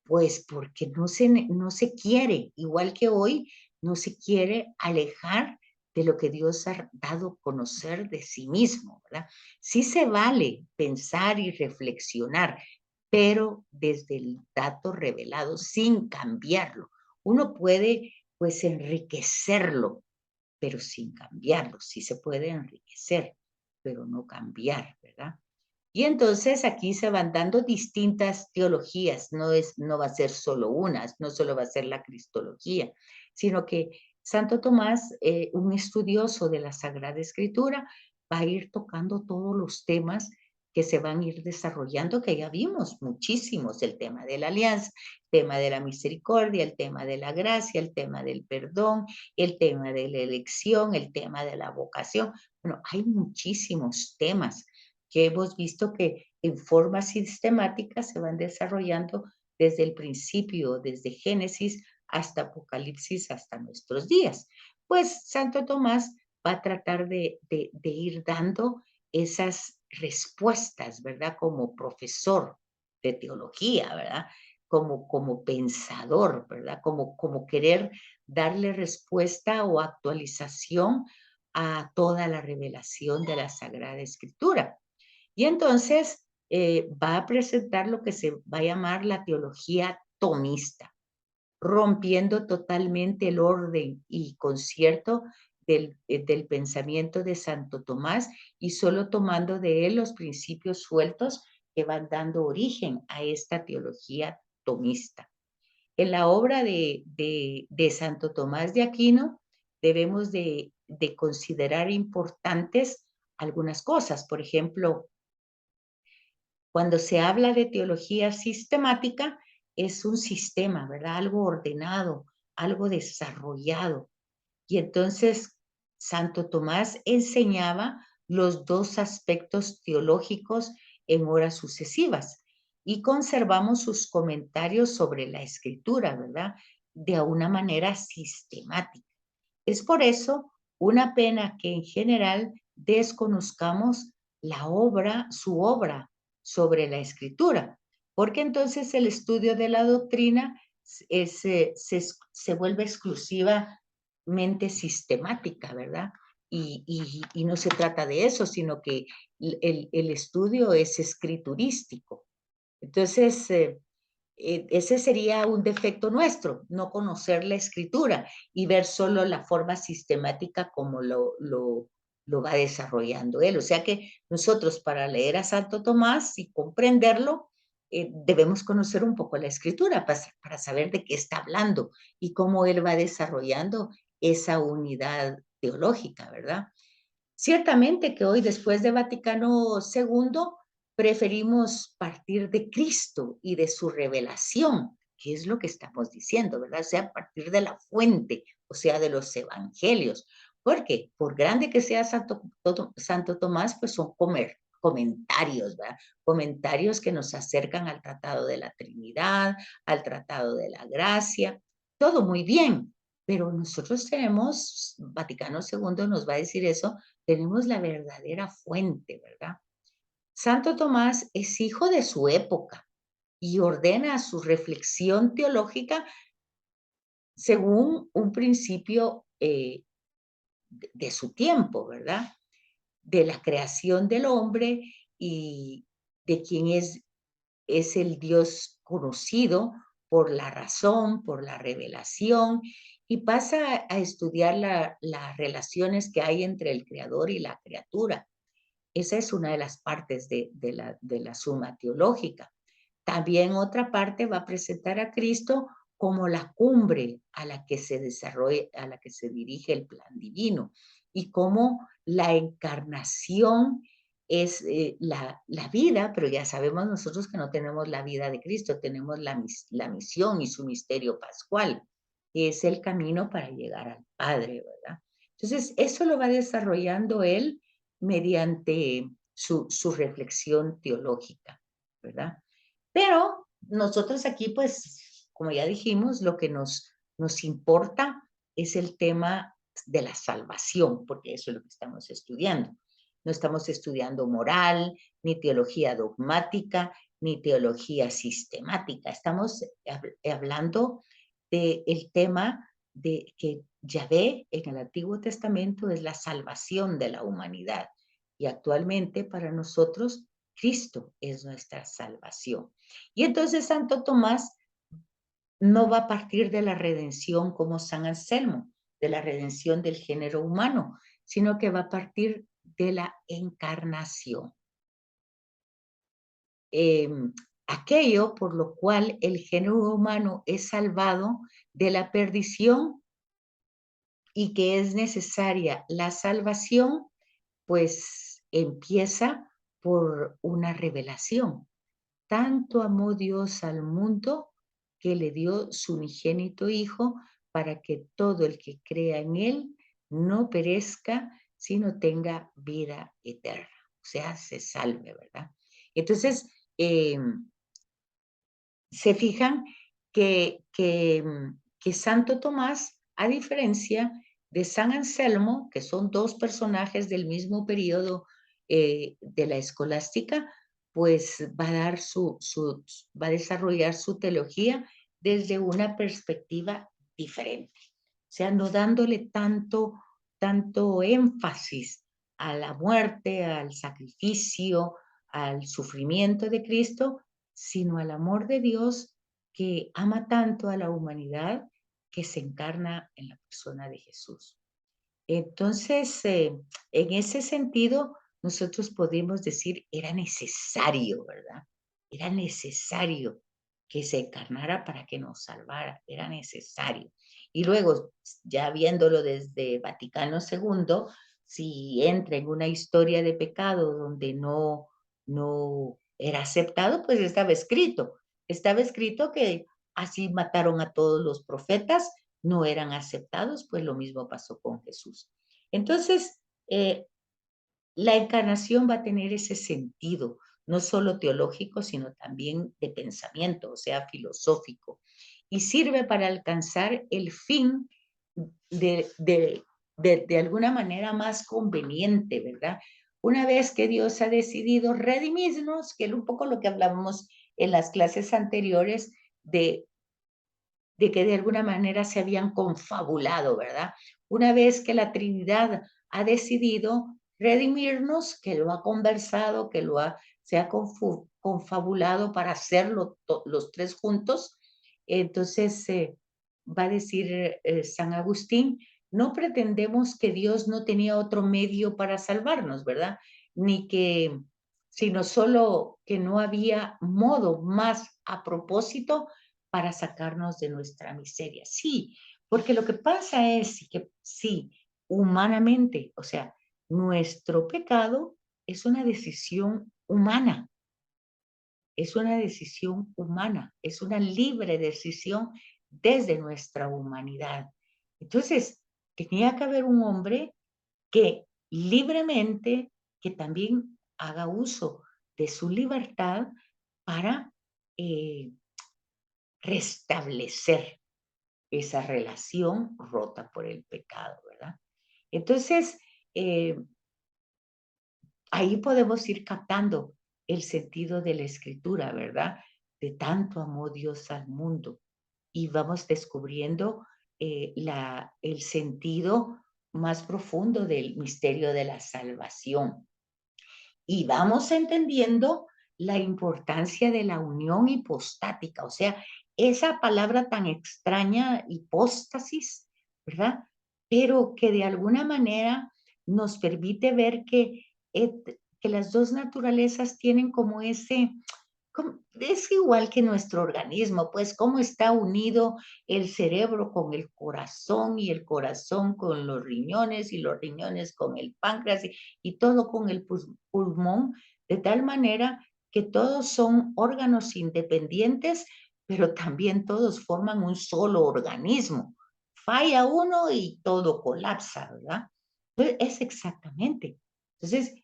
Pues porque no se quiere, igual que hoy, no se quiere alejar de lo que Dios ha dado a conocer de sí mismo, ¿verdad? Sí se vale pensar y reflexionar, pero desde el dato revelado, sin cambiarlo. Uno puede, pues, enriquecerlo, pero sin cambiarlo. Sí se puede enriquecer, pero no cambiar, ¿verdad? Y entonces aquí se van dando distintas teologías, no va a ser solo una, no solo va a ser la cristología, sino que Santo Tomás, un estudioso de la Sagrada Escritura, va a ir tocando todos los temas que se van a ir desarrollando, que ya vimos muchísimos, el tema de la alianza, el tema de la misericordia, el tema de la gracia, el tema del perdón, el tema de la elección, el tema de la vocación. Bueno, hay muchísimos temas que hemos visto que en forma sistemática se van desarrollando desde el principio, desde Génesis hasta Apocalipsis, hasta nuestros días. Pues Santo Tomás va a tratar de ir dando esas respuestas, ¿verdad? Como profesor de teología, ¿verdad? Como pensador, ¿verdad? Como querer darle respuesta o actualización a toda la revelación de la Sagrada Escritura. Y entonces va a presentar lo que se va a llamar la teología tomista, rompiendo totalmente el orden y concierto del pensamiento de Santo Tomás y solo tomando de él los principios sueltos que van dando origen a esta teología tomista. En la obra de Santo Tomás de Aquino debemos de considerar importantes algunas cosas. Por ejemplo, cuando se habla de teología sistemática, es un sistema, ¿verdad? Algo ordenado, algo desarrollado. Y entonces Santo Tomás enseñaba los dos aspectos teológicos en horas sucesivas y conservamos sus comentarios sobre la escritura, ¿verdad? De una manera sistemática. Es por eso una pena que en general desconozcamos su obra sobre la escritura, porque entonces el estudio de la doctrina se vuelve exclusivamente sistemática, ¿verdad? Y no se trata de eso, sino que el estudio es escriturístico. Entonces, ese sería un defecto nuestro, no conocer la escritura y ver solo la forma sistemática como lo va desarrollando él. O sea que nosotros para leer a Santo Tomás y comprenderlo, debemos conocer un poco la escritura para saber de qué está hablando y cómo él va desarrollando esa unidad teológica, ¿verdad? Ciertamente que hoy, después de Vaticano II, preferimos partir de Cristo y de su revelación, que es lo que estamos diciendo, ¿verdad? O sea, a partir de la fuente, o sea, de los evangelios. Porque por grande que sea Santo Tomás, pues son comentarios, ¿verdad? Comentarios que nos acercan al Tratado de la Trinidad, al Tratado de la Gracia, todo muy bien, pero nosotros tenemos, Vaticano II nos va a decir eso, tenemos la verdadera fuente, ¿verdad? Santo Tomás es hijo de su época y ordena su reflexión teológica según un principio de su tiempo, ¿verdad? De la creación del hombre y de quién es el Dios conocido por la razón, por la revelación, y pasa a estudiar las relaciones que hay entre el creador y la criatura. Esa es una de las partes de la suma teológica. También otra parte va a presentar a Cristo como la cumbre a la que se desarrolla, a la que se dirige el plan divino, y cómo la encarnación es la vida, pero ya sabemos nosotros que no tenemos la vida de Cristo, tenemos la misión y su misterio pascual, que es el camino para llegar al Padre, ¿verdad? Entonces, eso lo va desarrollando él mediante su reflexión teológica, ¿verdad? Pero nosotros aquí, pues, como ya dijimos, lo que nos importa es el tema de la salvación, porque eso es lo que estamos estudiando. No estamos estudiando moral, ni teología dogmática, ni teología sistemática. Estamos hablando del tema de que Yahvé en el Antiguo Testamento es la salvación de la humanidad. Y actualmente para nosotros Cristo es nuestra salvación. Y entonces Santo Tomás no va a partir de la redención como San Anselmo, de la redención del género humano, sino que va a partir de la encarnación. Eh, Aquello por lo cual el género humano es salvado de la perdición y que es necesaria la salvación, pues empieza por una revelación. Tanto amó Dios al mundo que le dio su unigénito Hijo para que todo el que crea en Él no perezca, sino tenga vida eterna. O sea, se salve, ¿verdad? Entonces, se fijan que Santo Tomás, a diferencia de San Anselmo, que son dos personajes del mismo periodo de la escolástica, pues va a dar va a desarrollar su teología desde una perspectiva diferente. O sea, no dándole tanto énfasis a la muerte, al sacrificio, al sufrimiento de Cristo, sino al amor de Dios que ama tanto a la humanidad que se encarna en la persona de Jesús. Entonces, en ese sentido, nosotros podemos decir, era necesario, ¿verdad? Era necesario que se encarnara para que nos salvara, era necesario. Y luego, ya viéndolo desde Vaticano II, si entra en una historia de pecado donde no era aceptado, pues estaba escrito que así mataron a todos los profetas, no eran aceptados, pues lo mismo pasó con Jesús. Entonces, la encarnación va a tener ese sentido, no solo teológico, sino también de pensamiento, o sea, filosófico, y sirve para alcanzar el fin de, de, de alguna manera más conveniente, ¿verdad? Una vez que Dios ha decidido redimirnos, que es un poco lo que hablábamos en las clases anteriores, de que de alguna manera se habían confabulado, ¿verdad? Una vez que la Trinidad ha decidido redimirnos, que lo ha conversado, se ha confabulado para hacerlo los tres juntos, entonces va a decir San Agustín, no pretendemos que Dios no tenía otro medio para salvarnos, ¿verdad? Ni que, sino solo que no había modo más a propósito para sacarnos de nuestra miseria. Sí, porque lo que pasa es que sí, humanamente, o sea, nuestro pecado es una decisión humana, es una decisión humana, es una libre decisión desde nuestra humanidad. Entonces, tenía que haber un hombre que libremente, que también haga uso de su libertad para eh, restablecer. esa relación rota por el pecado, ¿verdad? Entonces, eh, ahí podemos ir captando el sentido de la escritura, ¿verdad? De tanto amó Dios al mundo. Y vamos descubriendo el sentido más profundo del misterio de la salvación. Y vamos entendiendo la importancia de la unión hipostática, o sea, esa palabra tan extraña, hipóstasis, ¿verdad? Pero que de alguna manera nos permite ver que las dos naturalezas tienen como ese, es igual que nuestro organismo, pues cómo está unido el cerebro con el corazón y el corazón con los riñones y los riñones con el páncreas y todo con el pulmón, de tal manera que todos son órganos independientes, pero también todos forman un solo organismo. Falla uno y todo colapsa, ¿verdad? Entonces, es exactamente. Entonces,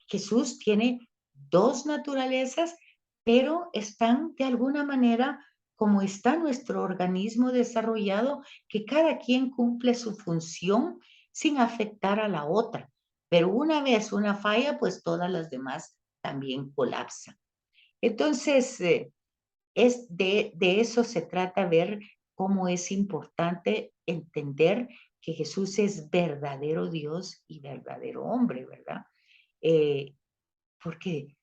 Jesús tiene dos naturalezas pero están de alguna manera, como está nuestro organismo desarrollado, que cada quien cumple su función sin afectar a la otra. Pero una vez una falla, pues todas las demás también colapsan. Entonces, de eso se trata, ver cómo es importante entender que Jesús es verdadero Dios y verdadero hombre, ¿verdad? Eh, porque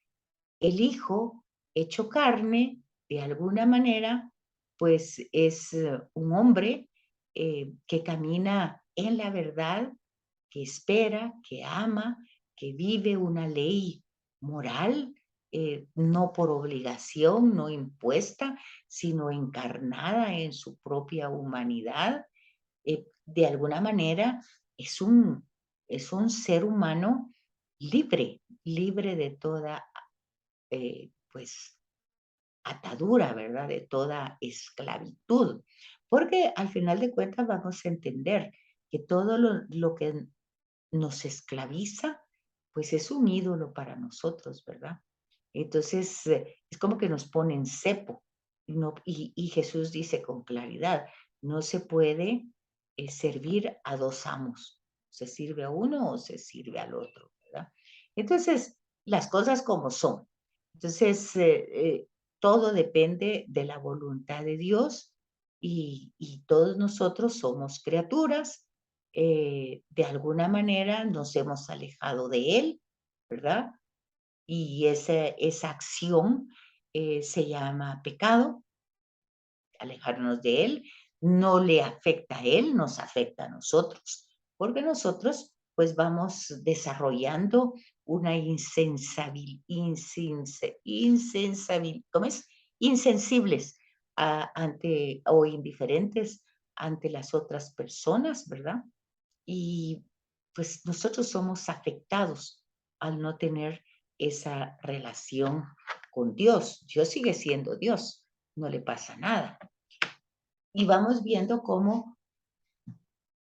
el Hijo hecho carne, de alguna manera, pues es un hombre que camina en la verdad, que espera, que ama, que vive una ley moral, no por obligación, no impuesta, sino encarnada en su propia humanidad. De alguna manera es un ser humano libre, libre de toda pues atadura, ¿verdad? De toda esclavitud. Porque al final de cuentas vamos a entender que todo lo que nos esclaviza, pues es un ídolo para nosotros, ¿verdad? Entonces, es como que nos ponen cepo. No, y Jesús dice con claridad, no se puede servir a dos amos. Se sirve a uno o se sirve al otro, ¿verdad? Entonces, las cosas como son. Entonces, todo depende de la voluntad de Dios y todos nosotros somos criaturas. De alguna manera nos hemos alejado de Él, ¿verdad? Y esa acción se llama pecado, alejarnos de Él. No le afecta a Él, nos afecta a nosotros, porque nosotros pues vamos desarrollando una ¿cómo es? Insensibles ante o indiferentes ante las otras personas, ¿verdad? Y pues nosotros somos afectados al no tener esa relación con Dios. Dios sigue siendo Dios, no le pasa nada. Y vamos viendo cómo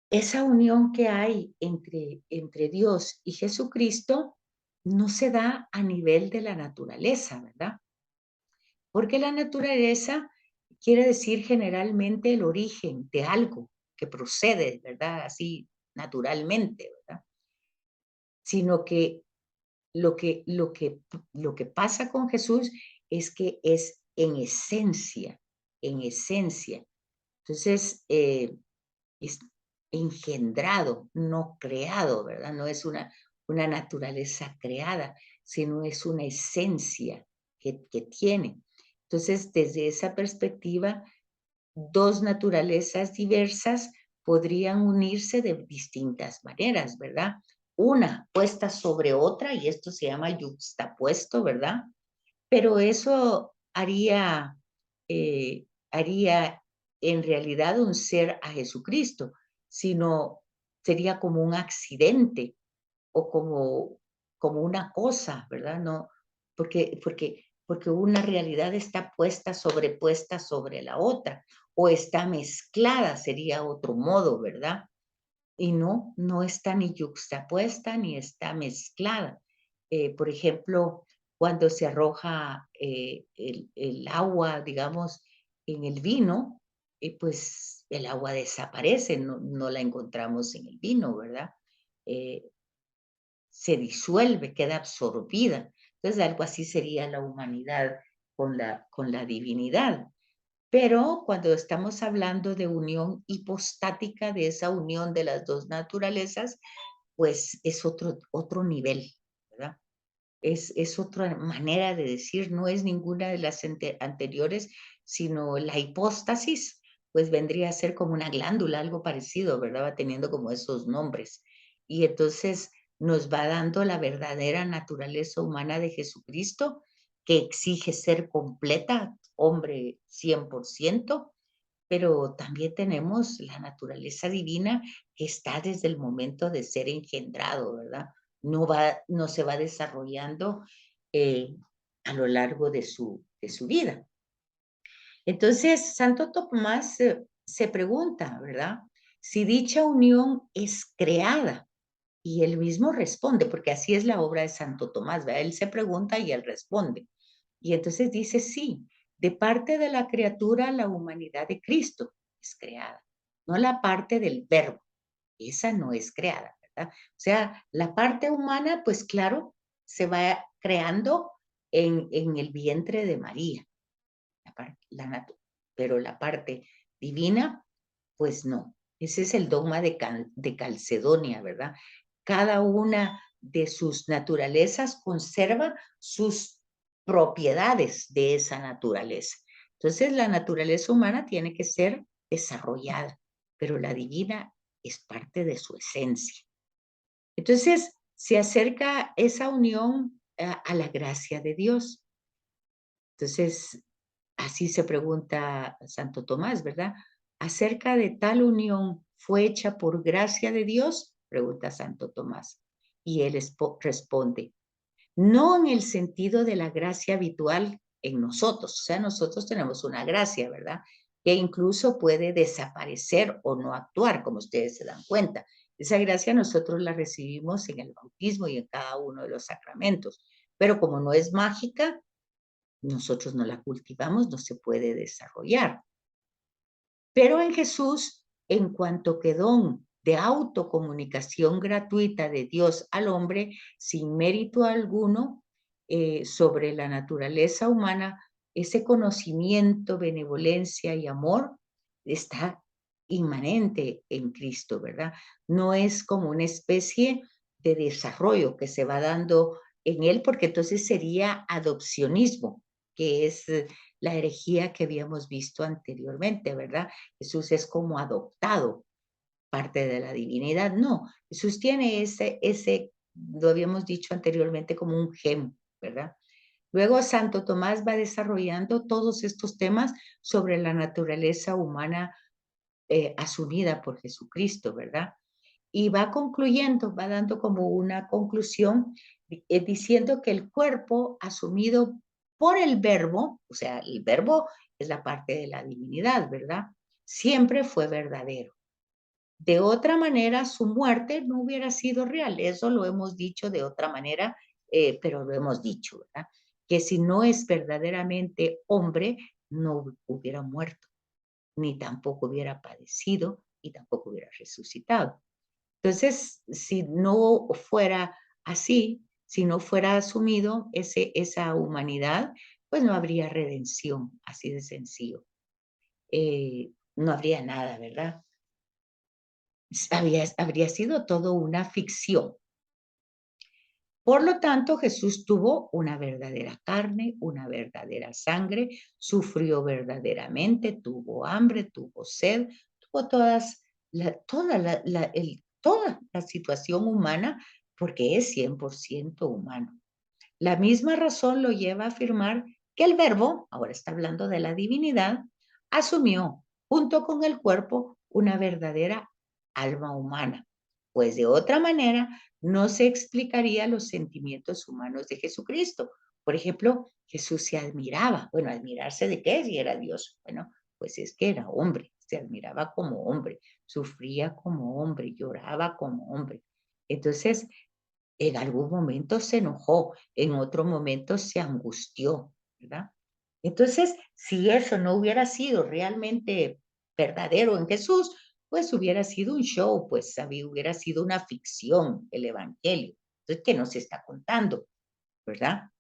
esa unión que hay entre Dios y Jesucristo no se da a nivel de la naturaleza, ¿verdad? Porque la naturaleza quiere decir generalmente el origen de algo que procede, ¿verdad? Así naturalmente, ¿verdad? Sino que lo que, lo que, lo que pasa con Jesús es que es en esencia, en esencia. Entonces, es engendrado, no creado, ¿verdad? No es una naturaleza creada, sino es una esencia que tiene. Entonces, desde esa perspectiva, dos naturalezas diversas podrían unirse de distintas maneras, ¿verdad? Una puesta sobre otra, y esto se llama yuxtapuesto, ¿verdad? Pero eso haría en realidad un ser a Jesucristo, sino sería como un accidente o como una cosa, ¿verdad? No, porque una realidad está sobrepuesta sobre la otra, o está mezclada, sería otro modo, ¿verdad? Y no está ni yuxtapuesta ni está mezclada. Por ejemplo, cuando se arroja el agua, digamos, en el vino, pues el agua desaparece, no la encontramos en el vino, ¿verdad? Eh, Se disuelve, queda absorbida. Entonces, algo así sería la humanidad con la divinidad. Pero cuando estamos hablando de unión hipostática, de esa unión de las dos naturalezas, pues es otro nivel, ¿verdad? Es otra manera de decir, no es ninguna de las anteriores, sino la hipóstasis, pues vendría a ser como una glándula, algo parecido, ¿verdad? Va teniendo como esos nombres. Y entonces nos va dando la verdadera naturaleza humana de Jesucristo, que exige ser completa, hombre 100%, pero también tenemos la naturaleza divina que está desde el momento de ser engendrado, ¿verdad? No se va desarrollando eh, a lo largo de su vida. Entonces, Santo Tomás se pregunta, ¿verdad? Si dicha unión es creada. Y él mismo responde, porque así es la obra de Santo Tomás, ¿verdad? Él se pregunta y él responde. Y entonces dice, sí, de parte de la criatura, la humanidad de Cristo es creada, no la parte del verbo, esa no es creada, ¿verdad? O sea, la parte humana, pues claro, se va creando en el vientre de María, pero la parte divina, pues no. Ese es el dogma de Calcedonia, ¿verdad? Cada una de sus naturalezas conserva sus propiedades de esa naturaleza. Entonces, la naturaleza humana tiene que ser desarrollada, pero la divina es parte de su esencia. Entonces, se acerca esa unión a la gracia de Dios. Entonces, así se pregunta Santo Tomás, ¿verdad? ¿Acerca de tal unión fue hecha por gracia de Dios? Pregunta Santo Tomás. Y él responde, no en el sentido de la gracia habitual en nosotros, o sea, nosotros tenemos una gracia, ¿verdad? Que incluso puede desaparecer o no actuar, como ustedes se dan cuenta. Esa gracia nosotros la recibimos en el bautismo y en cada uno de los sacramentos, pero como no es mágica, nosotros no la cultivamos, no se puede desarrollar. Pero en Jesús, en cuanto que don de autocomunicación gratuita de Dios al hombre, sin mérito alguno, sobre la naturaleza humana, ese conocimiento, benevolencia y amor está inmanente en Cristo, ¿verdad? No es como una especie de desarrollo que se va dando en él, porque entonces sería adopcionismo, que es la herejía que habíamos visto anteriormente, ¿verdad? Jesús es como adoptado, parte de la divinidad. No, Jesús tiene lo habíamos dicho anteriormente, como un gen, ¿verdad? Luego Santo Tomás va desarrollando todos estos temas sobre la naturaleza humana asumida por Jesucristo, ¿verdad? Y va concluyendo, va dando como una conclusión, diciendo que el cuerpo asumido por el verbo, o sea, el verbo es la parte de la divinidad, ¿verdad? Siempre fue verdadero. De otra manera, su muerte no hubiera sido real. Eso lo hemos dicho de otra manera, pero lo hemos dicho, ¿verdad? Que si no es verdaderamente hombre, no hubiera muerto, ni tampoco hubiera padecido, y tampoco hubiera resucitado. Entonces, si no fuera así, si no fuera asumido esa humanidad, pues no habría redención, así de sencillo. No habría nada, ¿verdad? Habría sido todo una ficción. Por lo tanto, Jesús tuvo una verdadera carne, una verdadera sangre, sufrió verdaderamente, tuvo hambre, tuvo sed, tuvo toda la situación humana, porque es 100% humano. La misma razón lo lleva a afirmar que el verbo, ahora está hablando de la divinidad, asumió junto con el cuerpo una verdadera alma humana, pues de otra manera no se explicaría los sentimientos humanos de Jesucristo. Por ejemplo, Jesús se admiraba. Bueno, ¿admirarse de qué? Si era Dios. Bueno, pues es que era hombre, se admiraba como hombre, sufría como hombre, lloraba como hombre. Entonces, en algún momento se enojó, en otro momento se angustió, ¿verdad? Entonces, si eso no hubiera sido realmente verdadero en Jesús, pues hubiera sido un show, pues hubiera sido una ficción el Evangelio. Entonces, ¿qué nos está contando? ¿Verdad?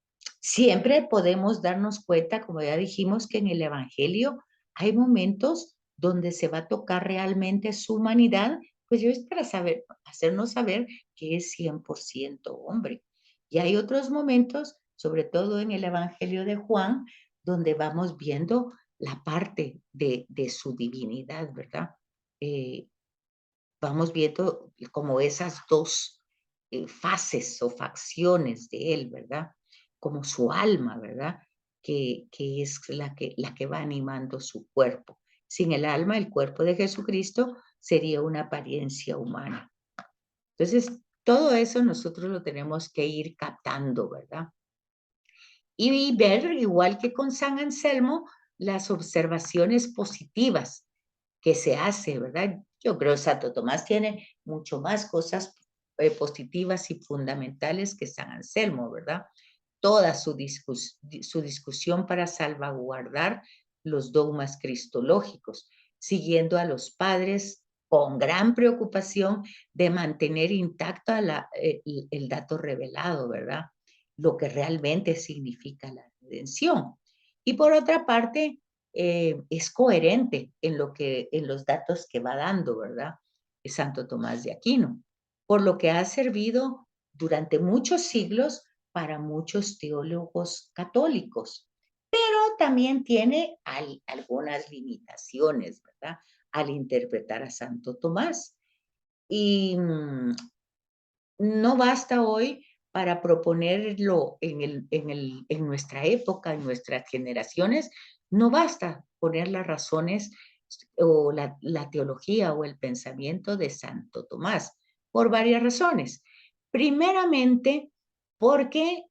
Siempre podemos darnos cuenta, como ya dijimos, que en el Evangelio hay momentos donde se va a tocar realmente su humanidad, pues yo es para saber, hacernos saber que es 100% hombre. Y hay otros momentos, sobre todo en el Evangelio de Juan, donde vamos viendo la parte de su divinidad, ¿verdad? Eh, Vamos viendo como esas dos fases o facciones de él, ¿verdad? Como su alma, ¿verdad? Que es la que va animando su cuerpo. Sin el alma, el cuerpo de Jesucristo sería una apariencia humana. Entonces, todo eso nosotros lo tenemos que ir captando, ¿verdad? Y ver, igual que con San Anselmo, las observaciones positivas que se hace, ¿verdad? Yo creo que Santo Tomás tiene mucho más cosas positivas y fundamentales que San Anselmo, ¿verdad? Toda su discusión para salvaguardar los dogmas cristológicos, siguiendo a los padres con gran preocupación de mantener intacta el dato revelado, ¿verdad? Lo que realmente significa la redención. Y por otra parte, es coherente en los datos que va dando, ¿verdad? Santo Tomás de Aquino, por lo que ha servido durante muchos siglos para muchos teólogos católicos, pero también tiene algunas limitaciones, ¿verdad? Al interpretar a Santo Tomás. Y no basta hoy para proponerlo en nuestra época, en nuestras generaciones, no basta poner las razones o la teología o el pensamiento de Santo Tomás, por varias razones. Primeramente, porque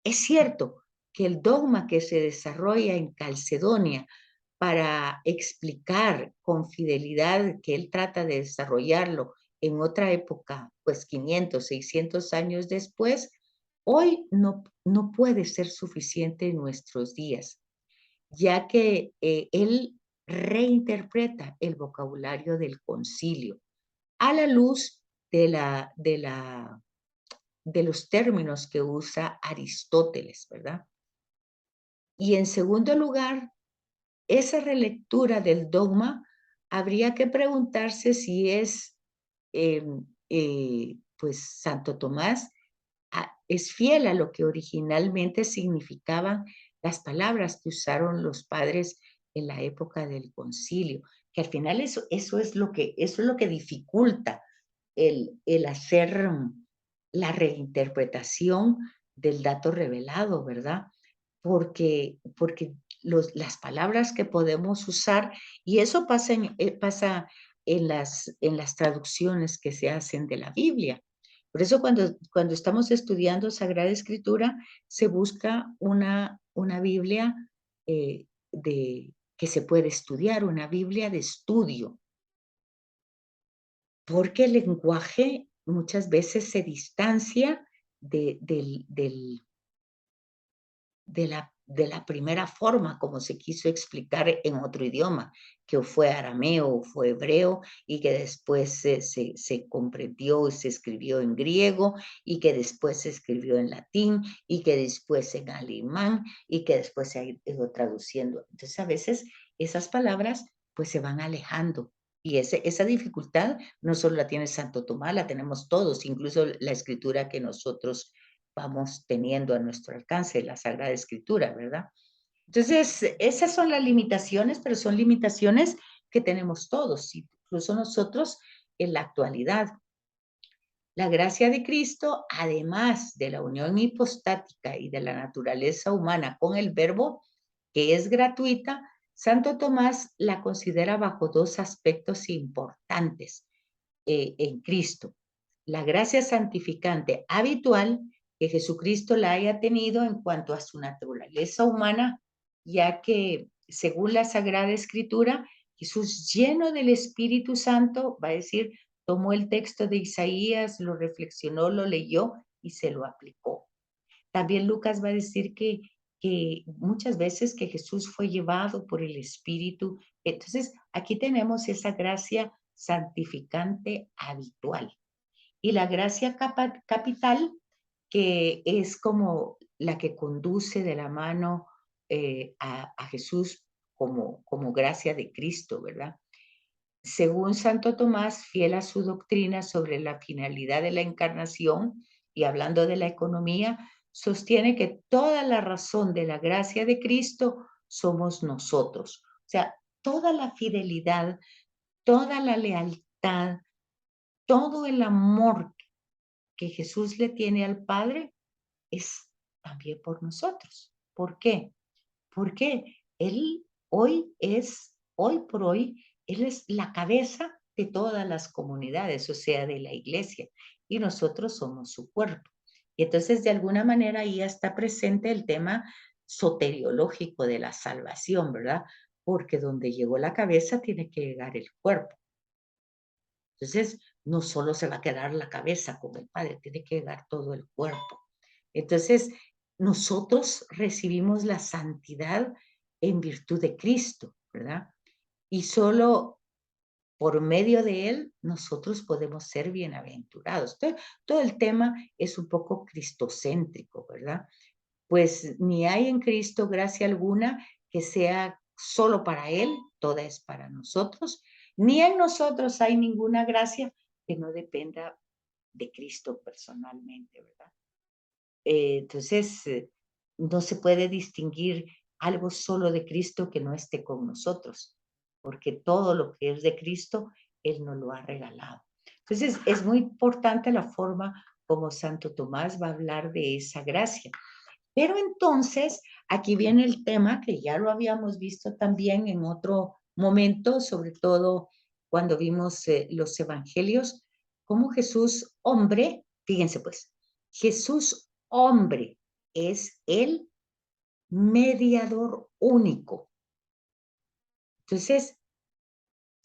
es cierto que el dogma que se desarrolla en Calcedonia para explicar con fidelidad que él trata de desarrollarlo en otra época, pues 500, 600 años después, hoy no puede ser suficiente en nuestros días, ya que él reinterpreta el vocabulario del concilio a la luz de los términos que usa Aristóteles, ¿verdad? Y en segundo lugar, esa relectura del dogma habría que preguntarse si es, pues, Santo Tomás es fiel a lo que originalmente significaban las palabras que usaron los padres en la época del concilio, que al final eso es lo que dificulta el hacer la reinterpretación del dato revelado, ¿verdad? Porque las palabras que podemos usar, y eso pasa en las traducciones que se hacen de la Biblia. Por eso cuando estamos estudiando Sagrada Escritura, se busca una Biblia que se puede estudiar, una Biblia de estudio, porque el lenguaje muchas veces se distancia de, de la primera forma como se quiso explicar en otro idioma, que fue arameo o fue hebreo, y que después se comprendió y se escribió en griego, y que después se escribió en latín, y que después en alemán, y que después se ha ido traduciendo. Entonces, a veces esas palabras pues se van alejando. Y esa dificultad no solo la tiene Santo Tomás, la tenemos todos, incluso la escritura que nosotros vamos teniendo a nuestro alcance, la Sagrada Escritura, ¿verdad? Entonces, esas son las limitaciones, pero son limitaciones que tenemos todos, incluso nosotros en la actualidad. La gracia de Cristo, además de la unión hipostática y de la naturaleza humana con el Verbo, que es gratuita, Santo Tomás la considera bajo dos aspectos importantes en Cristo. La gracia santificante habitual que Jesucristo la haya tenido en cuanto a su naturaleza humana, ya que según la Sagrada Escritura, Jesús lleno del Espíritu Santo, va a decir, tomó el texto de Isaías, lo reflexionó, lo leyó y se lo aplicó. También Lucas va a decir que que muchas veces que Jesús fue llevado por el Espíritu. Entonces, aquí tenemos esa gracia santificante habitual. Y la gracia capital, que es como la que conduce de la mano a Jesús como gracia de Cristo, ¿verdad? Según Santo Tomás, fiel a su doctrina sobre la finalidad de la encarnación y hablando de la economía, sostiene que toda la razón de la gracia de Cristo somos nosotros. O sea, toda la fidelidad, toda la lealtad, todo el amor que Jesús le tiene al Padre es también por nosotros. ¿Por qué? Porque Él hoy por hoy, Él es la cabeza de todas las comunidades, o sea, de la iglesia, y nosotros somos su cuerpo. Y entonces, de alguna manera, ahí está presente el tema soteriológico de la salvación, ¿verdad? Porque donde llegó la cabeza tiene que llegar el cuerpo. Entonces, no solo se va a quedar la cabeza con el Padre, tiene que llegar todo el cuerpo. Entonces, nosotros recibimos la santidad en virtud de Cristo, ¿verdad? Y solo por medio de Él nosotros podemos ser bienaventurados. Todo el tema es un poco cristocéntrico, ¿verdad? Pues ni hay en Cristo gracia alguna que sea solo para Él, toda es para nosotros, ni en nosotros hay ninguna gracia que no dependa de Cristo personalmente, ¿verdad? Entonces, no se puede distinguir algo solo de Cristo que no esté con nosotros, porque todo lo que es de Cristo, Él nos lo ha regalado. Entonces, es muy importante la forma como Santo Tomás va a hablar de esa gracia. Pero entonces, aquí viene el tema que ya lo habíamos visto también en otro momento, sobre todo cuando vimos los evangelios, cómo Jesús hombre, fíjense pues, Jesús hombre es el mediador único. Entonces,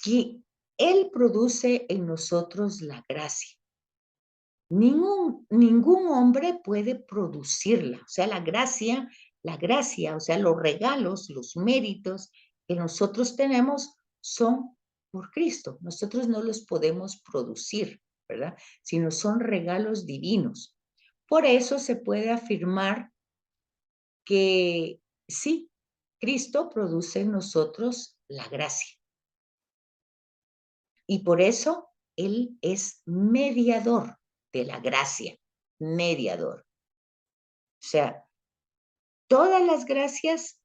que Él produce en nosotros la gracia. Ningún hombre puede producirla. O sea, la gracia, o sea, los regalos, los méritos que nosotros tenemos son por Cristo. Nosotros no los podemos producir, ¿verdad? Sino son regalos divinos. Por eso se puede afirmar que sí, Cristo produce en nosotros la gracia. Y por eso Él es mediador de la gracia, mediador. O sea, todas las gracias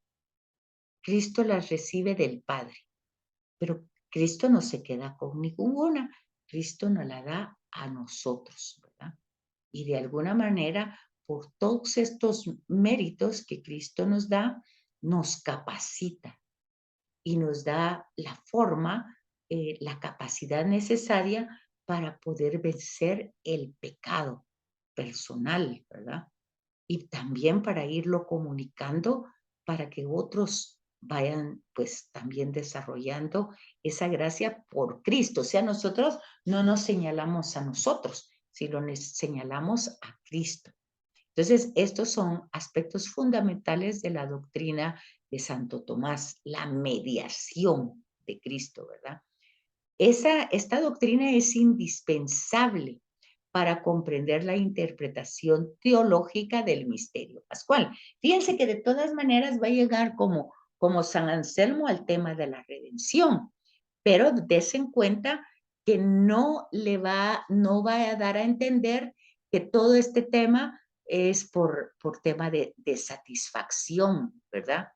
Cristo las recibe del Padre, pero Cristo no se queda con ninguna, Cristo nos la da a nosotros, ¿verdad? Y de alguna manera, por todos estos méritos que Cristo nos da, nos capacita y nos da la forma, la capacidad necesaria para poder vencer el pecado personal, ¿verdad? Y también para irlo comunicando para que otros vayan pues también desarrollando esa gracia por Cristo. O sea, nosotros no nos señalamos a nosotros, sino nos señalamos a Cristo. Entonces, estos son aspectos fundamentales de la doctrina de Santo Tomás, la mediación de Cristo, ¿verdad? Esta doctrina es indispensable para comprender la interpretación teológica del misterio pascual. Fíjense que de todas maneras va a llegar como San Anselmo al tema de la redención, pero des en cuenta que no va a dar a entender que todo este tema es por tema de satisfacción, ¿verdad?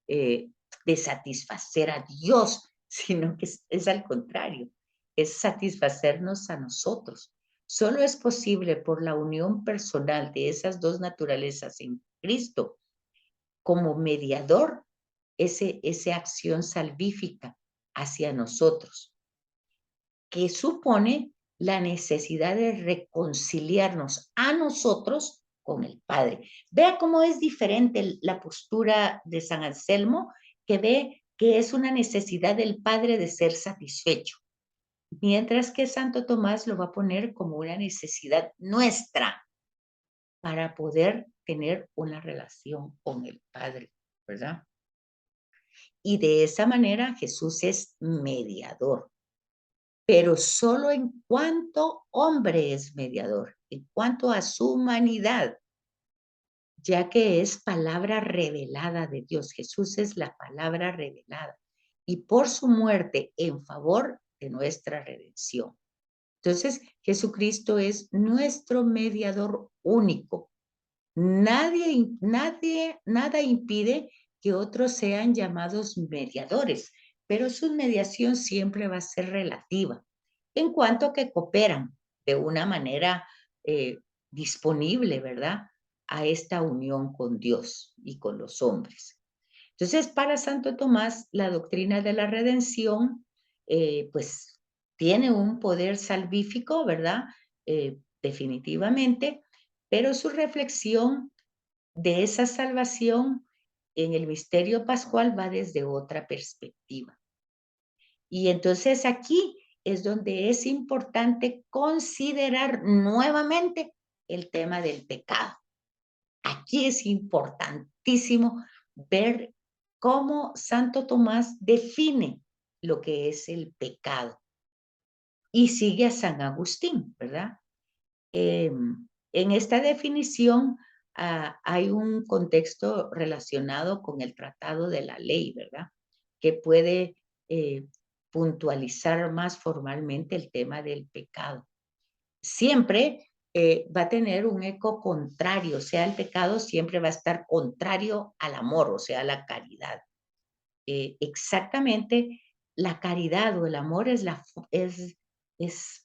Eh, de satisfacer a Dios, sino que es al contrario, es satisfacernos a nosotros. Solo es posible por la unión personal de esas dos naturalezas en Cristo como mediador, esa acción salvífica hacia nosotros, que supone la necesidad de reconciliarnos a nosotros con el Padre. Vea cómo es diferente la postura de San Anselmo, que ve que es una necesidad del Padre de ser satisfecho, mientras que Santo Tomás lo va a poner como una necesidad nuestra para poder tener una relación con el Padre, ¿verdad? Y de esa manera Jesús es mediador, pero solo en cuanto hombre es mediador, en cuanto a su humanidad, ya que es palabra revelada de Dios. Jesús es la palabra revelada y por su muerte en favor de nuestra redención. Entonces, Jesucristo es nuestro mediador único. Nada impide que otros sean llamados mediadores, pero su mediación siempre va a ser relativa, en cuanto que cooperan de una manera eh, disponible, ¿verdad? A esta unión con Dios y con los hombres. Entonces, para Santo Tomás, la doctrina de la redención, pues, tiene un poder salvífico, ¿verdad? Definitivamente, pero su reflexión de esa salvación en el misterio pascual va desde otra perspectiva. Y entonces aquí es donde es importante considerar nuevamente el tema del pecado. Aquí es importantísimo ver cómo Santo Tomás define lo que es el pecado y sigue a San Agustín, ¿verdad? En esta definición hay un contexto relacionado con el tratado de la ley, ¿verdad? Que puede eh, puntualizar más formalmente el tema del pecado. Siempre va a tener un eco contrario, o sea, el pecado siempre va a estar contrario al amor, o sea, a la caridad. Exactamente, la caridad o el amor es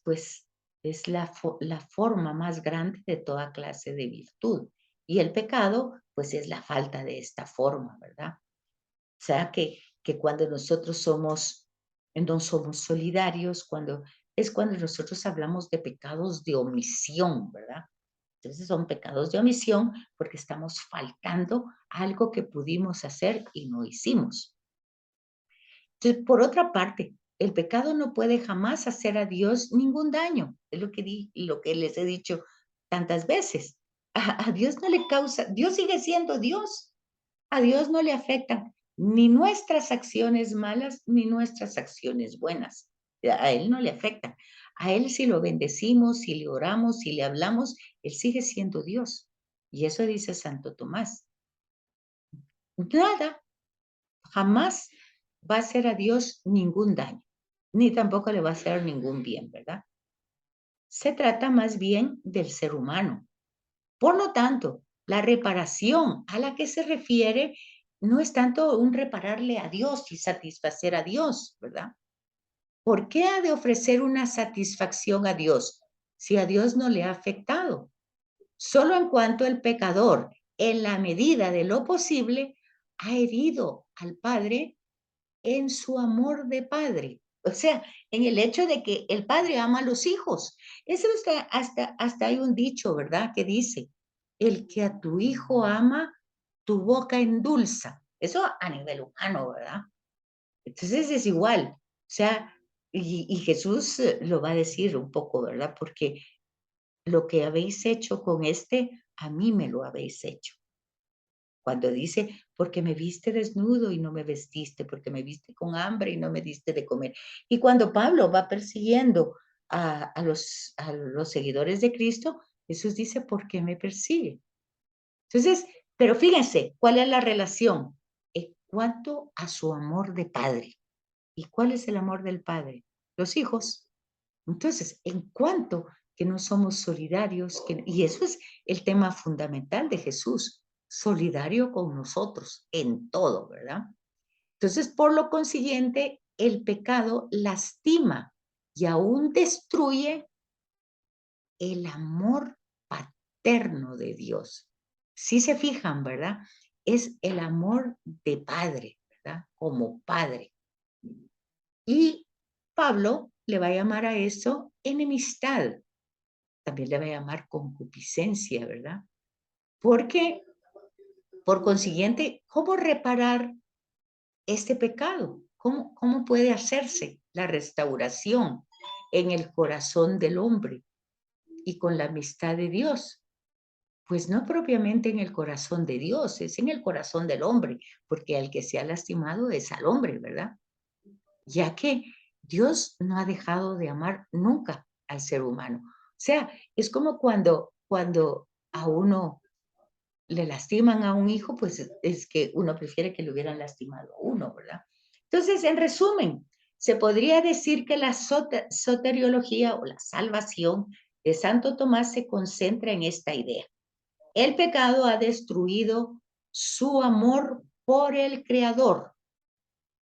pues, es la forma más grande de toda clase de virtud. Y el pecado, pues, es la falta de esta forma, ¿verdad? O sea, que cuando nosotros no somos solidarios, cuando nosotros hablamos de pecados de omisión, ¿verdad? Entonces son pecados de omisión porque estamos faltando algo que pudimos hacer y no hicimos. Entonces, por otra parte, el pecado no puede jamás hacer a Dios ningún daño. Es lo que les he dicho tantas veces. A Dios no le causa, Dios sigue siendo Dios. A Dios no le afectan ni nuestras acciones malas ni nuestras acciones buenas. A Él no le afectan. A Él si lo bendecimos, si le oramos, si le hablamos, Él sigue siendo Dios. Y eso dice Santo Tomás. Nada, jamás va a hacer a Dios ningún daño, ni tampoco le va a hacer ningún bien, ¿verdad? Se trata más bien del ser humano. Por lo tanto, la reparación a la que se refiere no es tanto un repararle a Dios y satisfacer a Dios, ¿verdad? ¿Por qué ha de ofrecer una satisfacción a Dios si a Dios no le ha afectado? Solo en cuanto el pecador, en la medida de lo posible, ha herido al Padre en su amor de padre. O sea, en el hecho de que el padre ama a los hijos. Eso hasta hay un dicho, ¿verdad? Que dice, el que a tu hijo ama, tu boca endulza. Eso a nivel humano, ¿verdad? Entonces es igual. O sea, y Jesús lo va a decir un poco, ¿verdad? Porque lo que habéis hecho con este, a mí me lo habéis hecho. Cuando dice, porque me viste desnudo y no me vestiste, porque me viste con hambre y no me diste de comer. Y cuando Pablo va persiguiendo a los seguidores de Cristo, Jesús dice, ¿por qué me persigue? Entonces, pero fíjense, ¿cuál es la relación? En cuanto a su amor de padre. ¿Y cuál es el amor del padre? Los hijos. Entonces, en cuanto que no somos solidarios, y eso es el tema fundamental de Jesús, solidario con nosotros en todo, ¿verdad? Entonces, por lo consiguiente, el pecado lastima y aún destruye el amor paterno de Dios. Si se fijan, ¿verdad? Es el amor de padre, ¿verdad? Como padre. Y Pablo le va a llamar a eso enemistad. También le va a llamar concupiscencia, ¿verdad? Porque, por consiguiente, ¿cómo reparar este pecado? ¿Cómo puede hacerse la restauración en el corazón del hombre y con la amistad de Dios? Pues no propiamente en el corazón de Dios, es en el corazón del hombre, porque al que se ha lastimado es al hombre, ¿verdad? Ya que Dios no ha dejado de amar nunca al ser humano. O sea, es como cuando a uno le lastiman a un hijo, pues es que uno prefiere que le hubieran lastimado a uno, ¿verdad? Entonces, en resumen, se podría decir que la soteriología o la salvación de Santo Tomás se concentra en esta idea. El pecado ha destruido su amor por el Creador,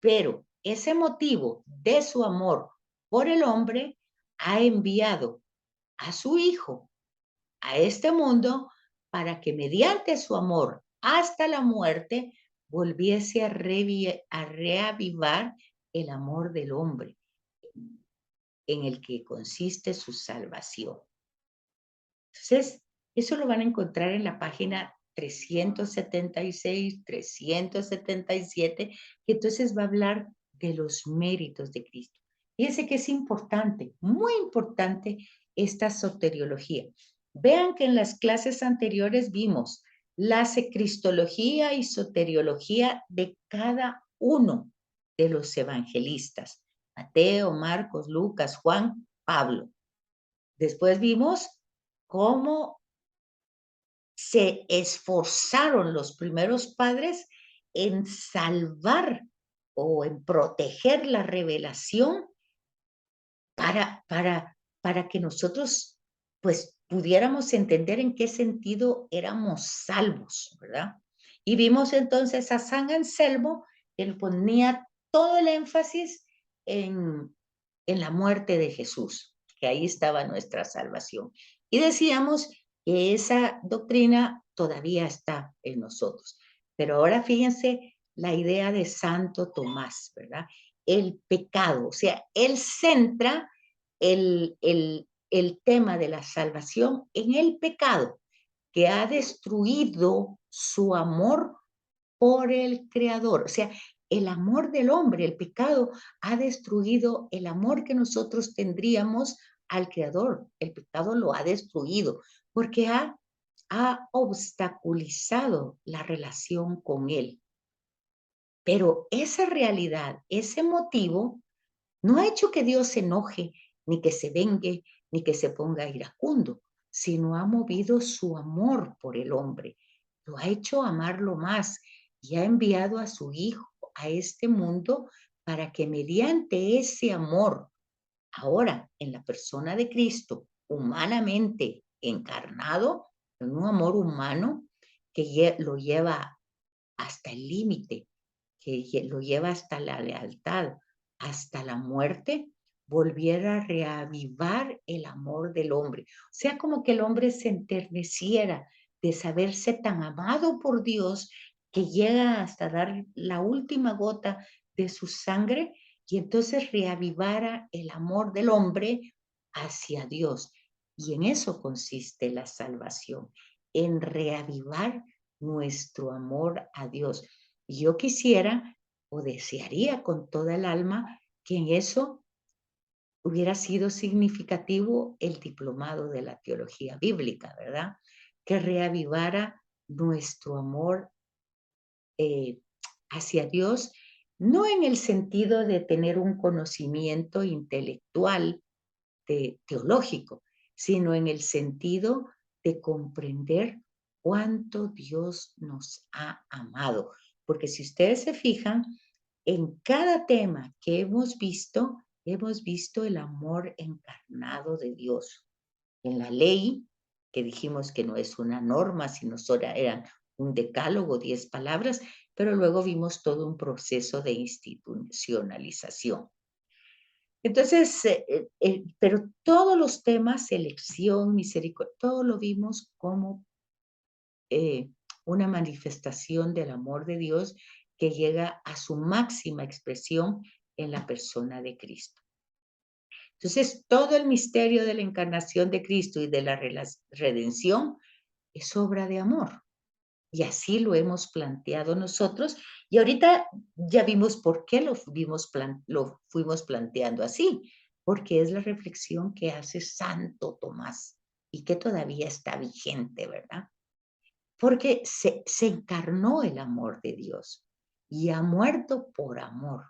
pero ese motivo de su amor por el hombre ha enviado a su Hijo a este mundo para que mediante su amor hasta la muerte volviese a reavivar el amor del hombre en el que consiste su salvación. Entonces, eso lo van a encontrar en la página 376, 377, que entonces va a hablar de los méritos de Cristo. Fíjense que es importante, muy importante esta soteriología. Vean que en las clases anteriores vimos la cristología y soteriología de cada uno de los evangelistas, Mateo, Marcos, Lucas, Juan, Pablo. Después vimos cómo se esforzaron los primeros padres en salvar o en proteger la revelación para, para, para que nosotros pues pudiéramos entender en qué sentido éramos salvos, ¿verdad? Y vimos entonces a San Anselmo, él ponía todo el énfasis en la muerte de Jesús, que ahí estaba nuestra salvación. Y decíamos que esa doctrina todavía está en nosotros. Pero ahora fíjense la idea de Santo Tomás, ¿verdad? El pecado, o sea, él centra el tema de la salvación en el pecado que ha destruido su amor por el Creador. O sea, el amor del hombre, el pecado, ha destruido el amor que nosotros tendríamos al Creador. El pecado lo ha destruido porque ha obstaculizado la relación con Él. Pero esa realidad, ese motivo, no ha hecho que Dios se enoje, ni que se vengue, ni que se ponga iracundo, sino ha movido su amor por el hombre. Lo ha hecho amarlo más y ha enviado a su Hijo a este mundo para que mediante ese amor, ahora en la persona de Cristo, humanamente encarnado, en un amor humano que lo lleva hasta el límite, que lo lleva hasta la lealtad, hasta la muerte, volviera a reavivar el amor del hombre. O sea, como que el hombre se enterneciera de saberse tan amado por Dios que llega hasta dar la última gota de su sangre y entonces reavivara el amor del hombre hacia Dios. Y en eso consiste la salvación, en reavivar nuestro amor a Dios. Y yo quisiera o desearía con toda el alma que en eso hubiera sido significativo el diplomado de la teología bíblica, ¿verdad? Que reavivara nuestro amor eh, hacia Dios, no en el sentido de tener un conocimiento intelectual teológico, sino en el sentido de comprender cuánto Dios nos ha amado. Porque si ustedes se fijan, en cada tema que hemos visto el amor encarnado de Dios. En la ley, que dijimos que no es una norma, sino solo eran un decálogo, 10 palabras, pero luego vimos todo un proceso de institucionalización. Entonces, pero todos los temas, elección, misericordia, todo lo vimos como eh, una manifestación del amor de Dios que llega a su máxima expresión en la persona de Cristo. Entonces, todo el misterio de la encarnación de Cristo y de la redención es obra de amor. Y así lo hemos planteado nosotros. Y ahorita ya vimos por qué lo fuimos planteando así, porque es la reflexión que hace Santo Tomás y que todavía está vigente, ¿verdad? porque se encarnó el amor de Dios y ha muerto por amor.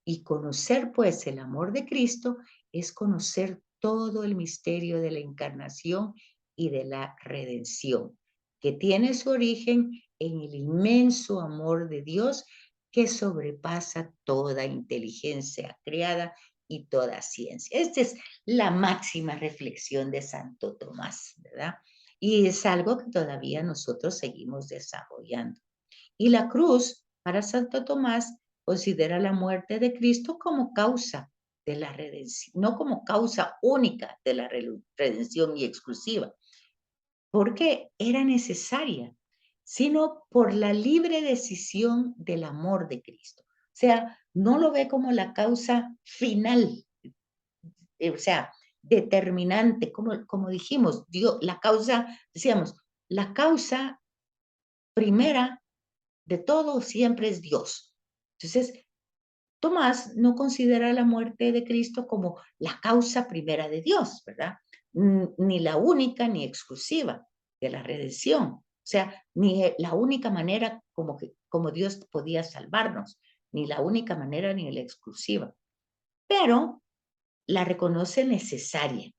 Y conocer pues el amor de Cristo es conocer todo el misterio de la encarnación y de la redención, que tiene su origen en el inmenso amor de Dios que sobrepasa toda inteligencia creada y toda ciencia. Esta es la máxima reflexión de Santo Tomás, ¿verdad? Y es algo que todavía nosotros seguimos desarrollando. Y la cruz, para Santo Tomás, considera la muerte de Cristo como causa de la redención, no como causa única de la redención y exclusiva, porque era necesaria, sino por la libre decisión del amor de Cristo. O sea, no lo ve como la causa final, o sea, determinante, como dijimos, Dios, la causa, decíamos, la causa primera de todo siempre es Dios. Entonces, Tomás no considera la muerte de Cristo como la causa primera de Dios, ¿verdad? Ni la única ni exclusiva de la redención. O sea, ni la única manera como Dios podía salvarnos, ni la única manera ni la exclusiva. Pero la reconoce necesaria,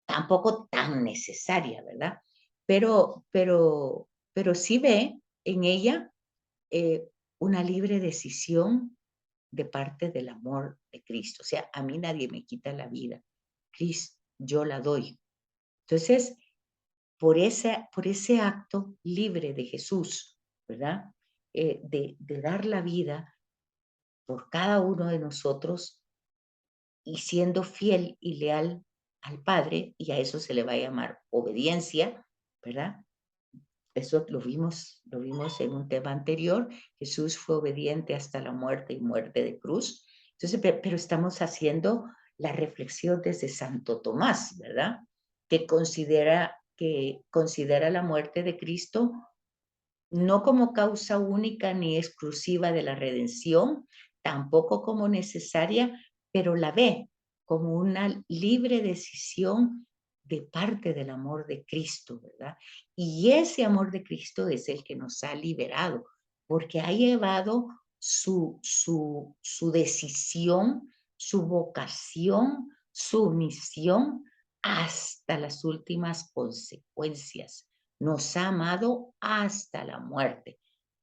tampoco tan necesaria, ¿verdad? Pero sí ve en ella eh, una libre decisión de parte del amor de Cristo. O sea, a mí nadie me quita la vida. Cristo, yo la doy. Entonces, por ese acto libre de Jesús, ¿verdad? De dar la vida por cada uno de nosotros y siendo fiel y leal al Padre, y a eso se le va a llamar obediencia, ¿verdad? Eso lo vimos en un tema anterior. Jesús fue obediente hasta la muerte y muerte de cruz. Entonces, pero estamos haciendo la reflexión desde Santo Tomás, ¿verdad? Que considera la muerte de Cristo no como causa única ni exclusiva de la redención, tampoco como necesaria, pero la ve como una libre decisión de parte del amor de Cristo, ¿verdad? Y ese amor de Cristo es el que nos ha liberado, porque ha llevado su decisión, su vocación, su misión hasta las últimas consecuencias. Nos ha amado hasta la muerte.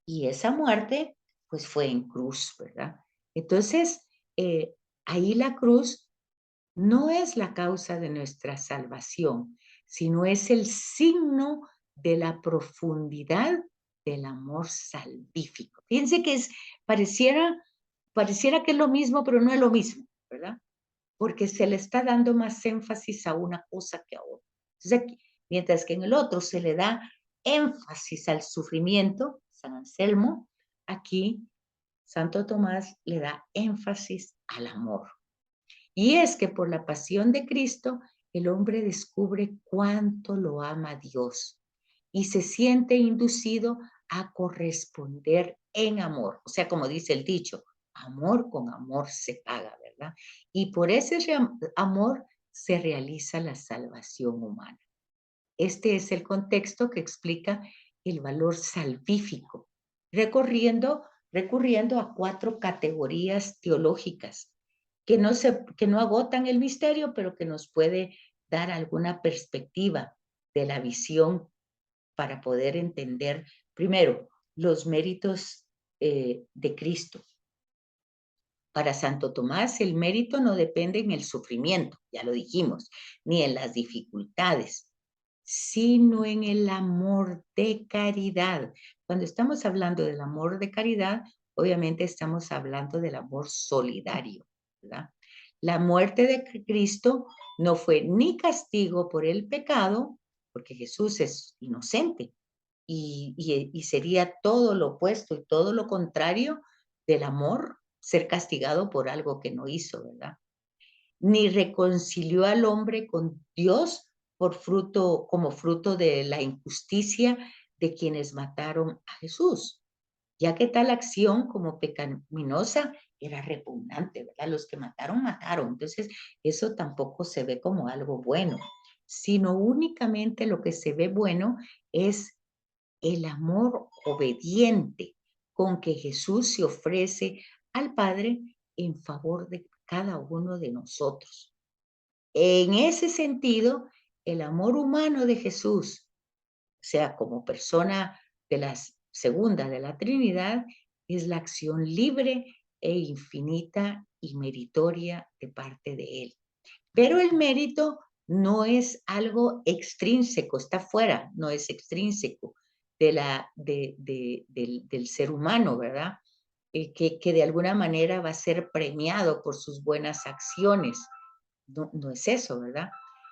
Y esa muerte, pues fue en cruz, ¿verdad? Entonces, ahí la cruz no es la causa de nuestra salvación, sino es el signo de la profundidad del amor salvífico. Fíjense que pareciera que es lo mismo, pero no es lo mismo, ¿verdad? Porque se le está dando más énfasis a una cosa que a otra. Entonces, aquí, mientras que en el otro se le da énfasis al sufrimiento, San Anselmo, aquí Santo Tomás le da énfasis al amor. Y es que por la pasión de Cristo, el hombre descubre cuánto lo ama Dios y se siente inducido a corresponder en amor. O sea, como dice el dicho, amor con amor se paga, ¿verdad? Y por ese amor se realiza la salvación humana. Este es el contexto que explica el valor salvífico, recurriendo a 4 categorías teológicas que no agotan el misterio, pero que nos puede dar alguna perspectiva de la visión para poder entender, primero, los méritos de Cristo. Para Santo Tomás, el mérito no depende en el sufrimiento, ya lo dijimos, ni en las dificultades, sino en el amor de caridad. Cuando estamos hablando del amor de caridad, obviamente estamos hablando del amor solidario, ¿verdad? La muerte de Cristo no fue ni castigo por el pecado, porque Jesús es inocente, y sería todo lo opuesto y todo lo contrario del amor, ser castigado por algo que no hizo, ¿verdad? Ni reconcilió al hombre con Dios como fruto de la injusticia de quienes mataron a Jesús, ya que tal acción como pecaminosa era repugnante, ¿verdad? Los que mataron, mataron. Entonces, eso tampoco se ve como algo bueno. sino únicamente lo que se ve bueno es el amor obediente con que Jesús se ofrece al Padre en favor de cada uno de nosotros. En ese sentido, el amor humano de Jesús, o sea, como persona de la segunda de la Trinidad, es la acción libre e infinita y meritoria de parte de Él. Pero el mérito no es algo extrínseco, está fuera, no es extrínseco del ser humano, ¿verdad? Que de alguna manera va a ser premiado por sus buenas acciones. No, no es eso, ¿verdad?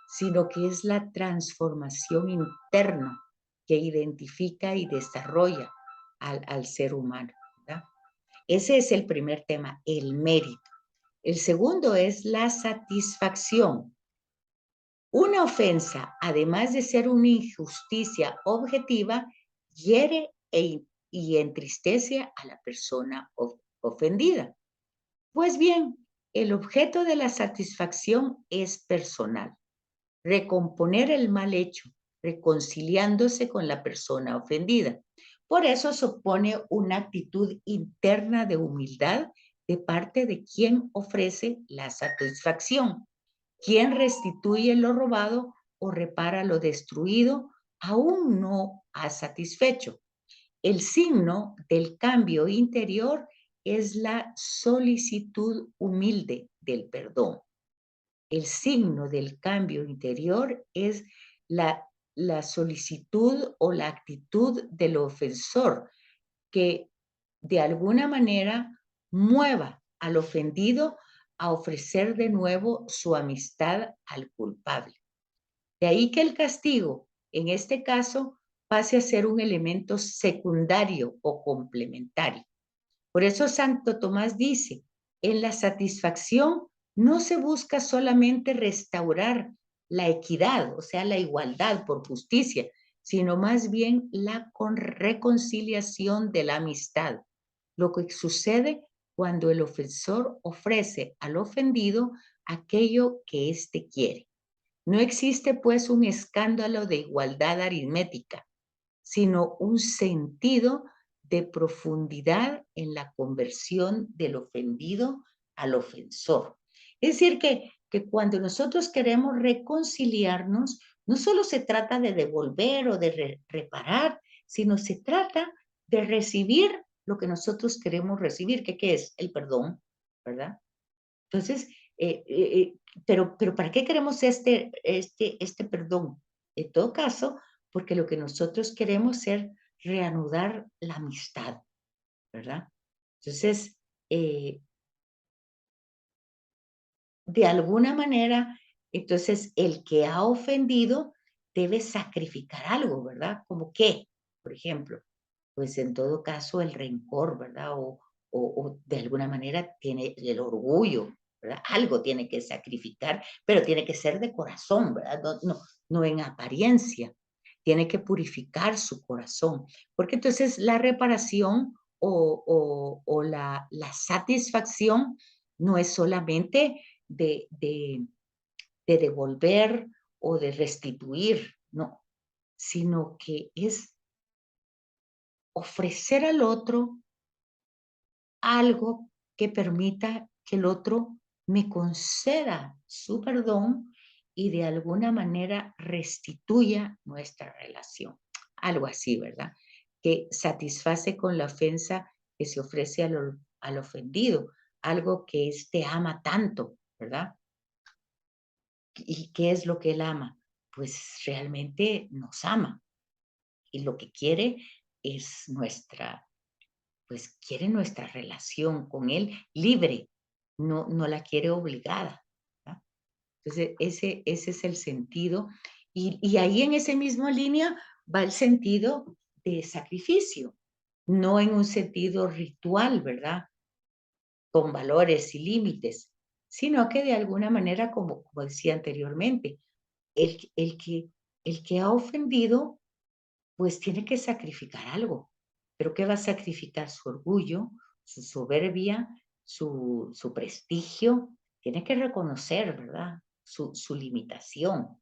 Sino que es la transformación interna que identifica y desarrolla al ser humano, ¿verdad? Ese es el primer tema, el mérito. El segundo es la satisfacción. Una ofensa, además de ser una injusticia objetiva, hiere y entristece a la persona ofendida. Pues bien, el objeto de la satisfacción es personal. Recomponer el mal hecho, reconciliándose con la persona ofendida. Por eso supone una actitud interna de humildad de parte de quien ofrece la satisfacción, quien restituye lo robado o repara lo destruido, aún no ha satisfecho. El signo del cambio interior es la solicitud humilde del perdón. El signo del cambio interior es la, la solicitud o la actitud del ofensor que de alguna manera mueva al ofendido a ofrecer de nuevo su amistad al culpable. De ahí que el castigo, en este caso, pase a ser un elemento secundario o complementario. Por eso Santo Tomás dice, en la satisfacción no se busca solamente restaurar la equidad, o sea, la igualdad por justicia, sino más bien la reconciliación de la amistad. Lo que sucede cuando el ofensor ofrece al ofendido aquello que éste quiere. No existe pues un escándalo de igualdad aritmética, sino un sentido de profundidad en la conversión del ofendido al ofensor. Es decir, que cuando nosotros queremos reconciliarnos, no solo se trata de devolver o de reparar, sino se trata de recibir lo que nosotros queremos recibir, que ¿qué es? El perdón, ¿verdad? Entonces, pero ¿para qué queremos este perdón? En todo caso, porque lo que nosotros queremos es reanudar la amistad, ¿verdad? Entonces, eh, de alguna manera, entonces el que ha ofendido debe sacrificar algo, ¿verdad? ¿Como qué? Por ejemplo, pues en todo caso el rencor, ¿verdad? O de alguna manera tiene el orgullo, ¿verdad? Algo tiene que sacrificar, pero tiene que ser de corazón, ¿verdad? No en apariencia. Tiene que purificar su corazón, porque entonces la reparación o la satisfacción no es solamente de devolver o de restituir, no, sino que es ofrecer al otro algo que permita que el otro me conceda su perdón y de alguna manera restituya nuestra relación. Algo así, ¿verdad? Que satisface con la ofensa que se ofrece al ofendido, algo que éste ama tanto, ¿verdad? ¿Y qué es lo que él ama? Pues realmente nos ama y lo que quiere es pues quiere nuestra relación con él libre, no la quiere obligada, ¿verdad? Entonces, ese es el sentido. Y ahí en esa misma línea va el sentido de sacrificio, no en un sentido ritual, ¿verdad? Con valores y límites, sino que de alguna manera, como decía anteriormente, el, el, que, el que ha ofendido, pues tiene que sacrificar algo. ¿Pero qué va a sacrificar? Su orgullo, su soberbia, su prestigio. Tiene que reconocer, ¿verdad? Su limitación.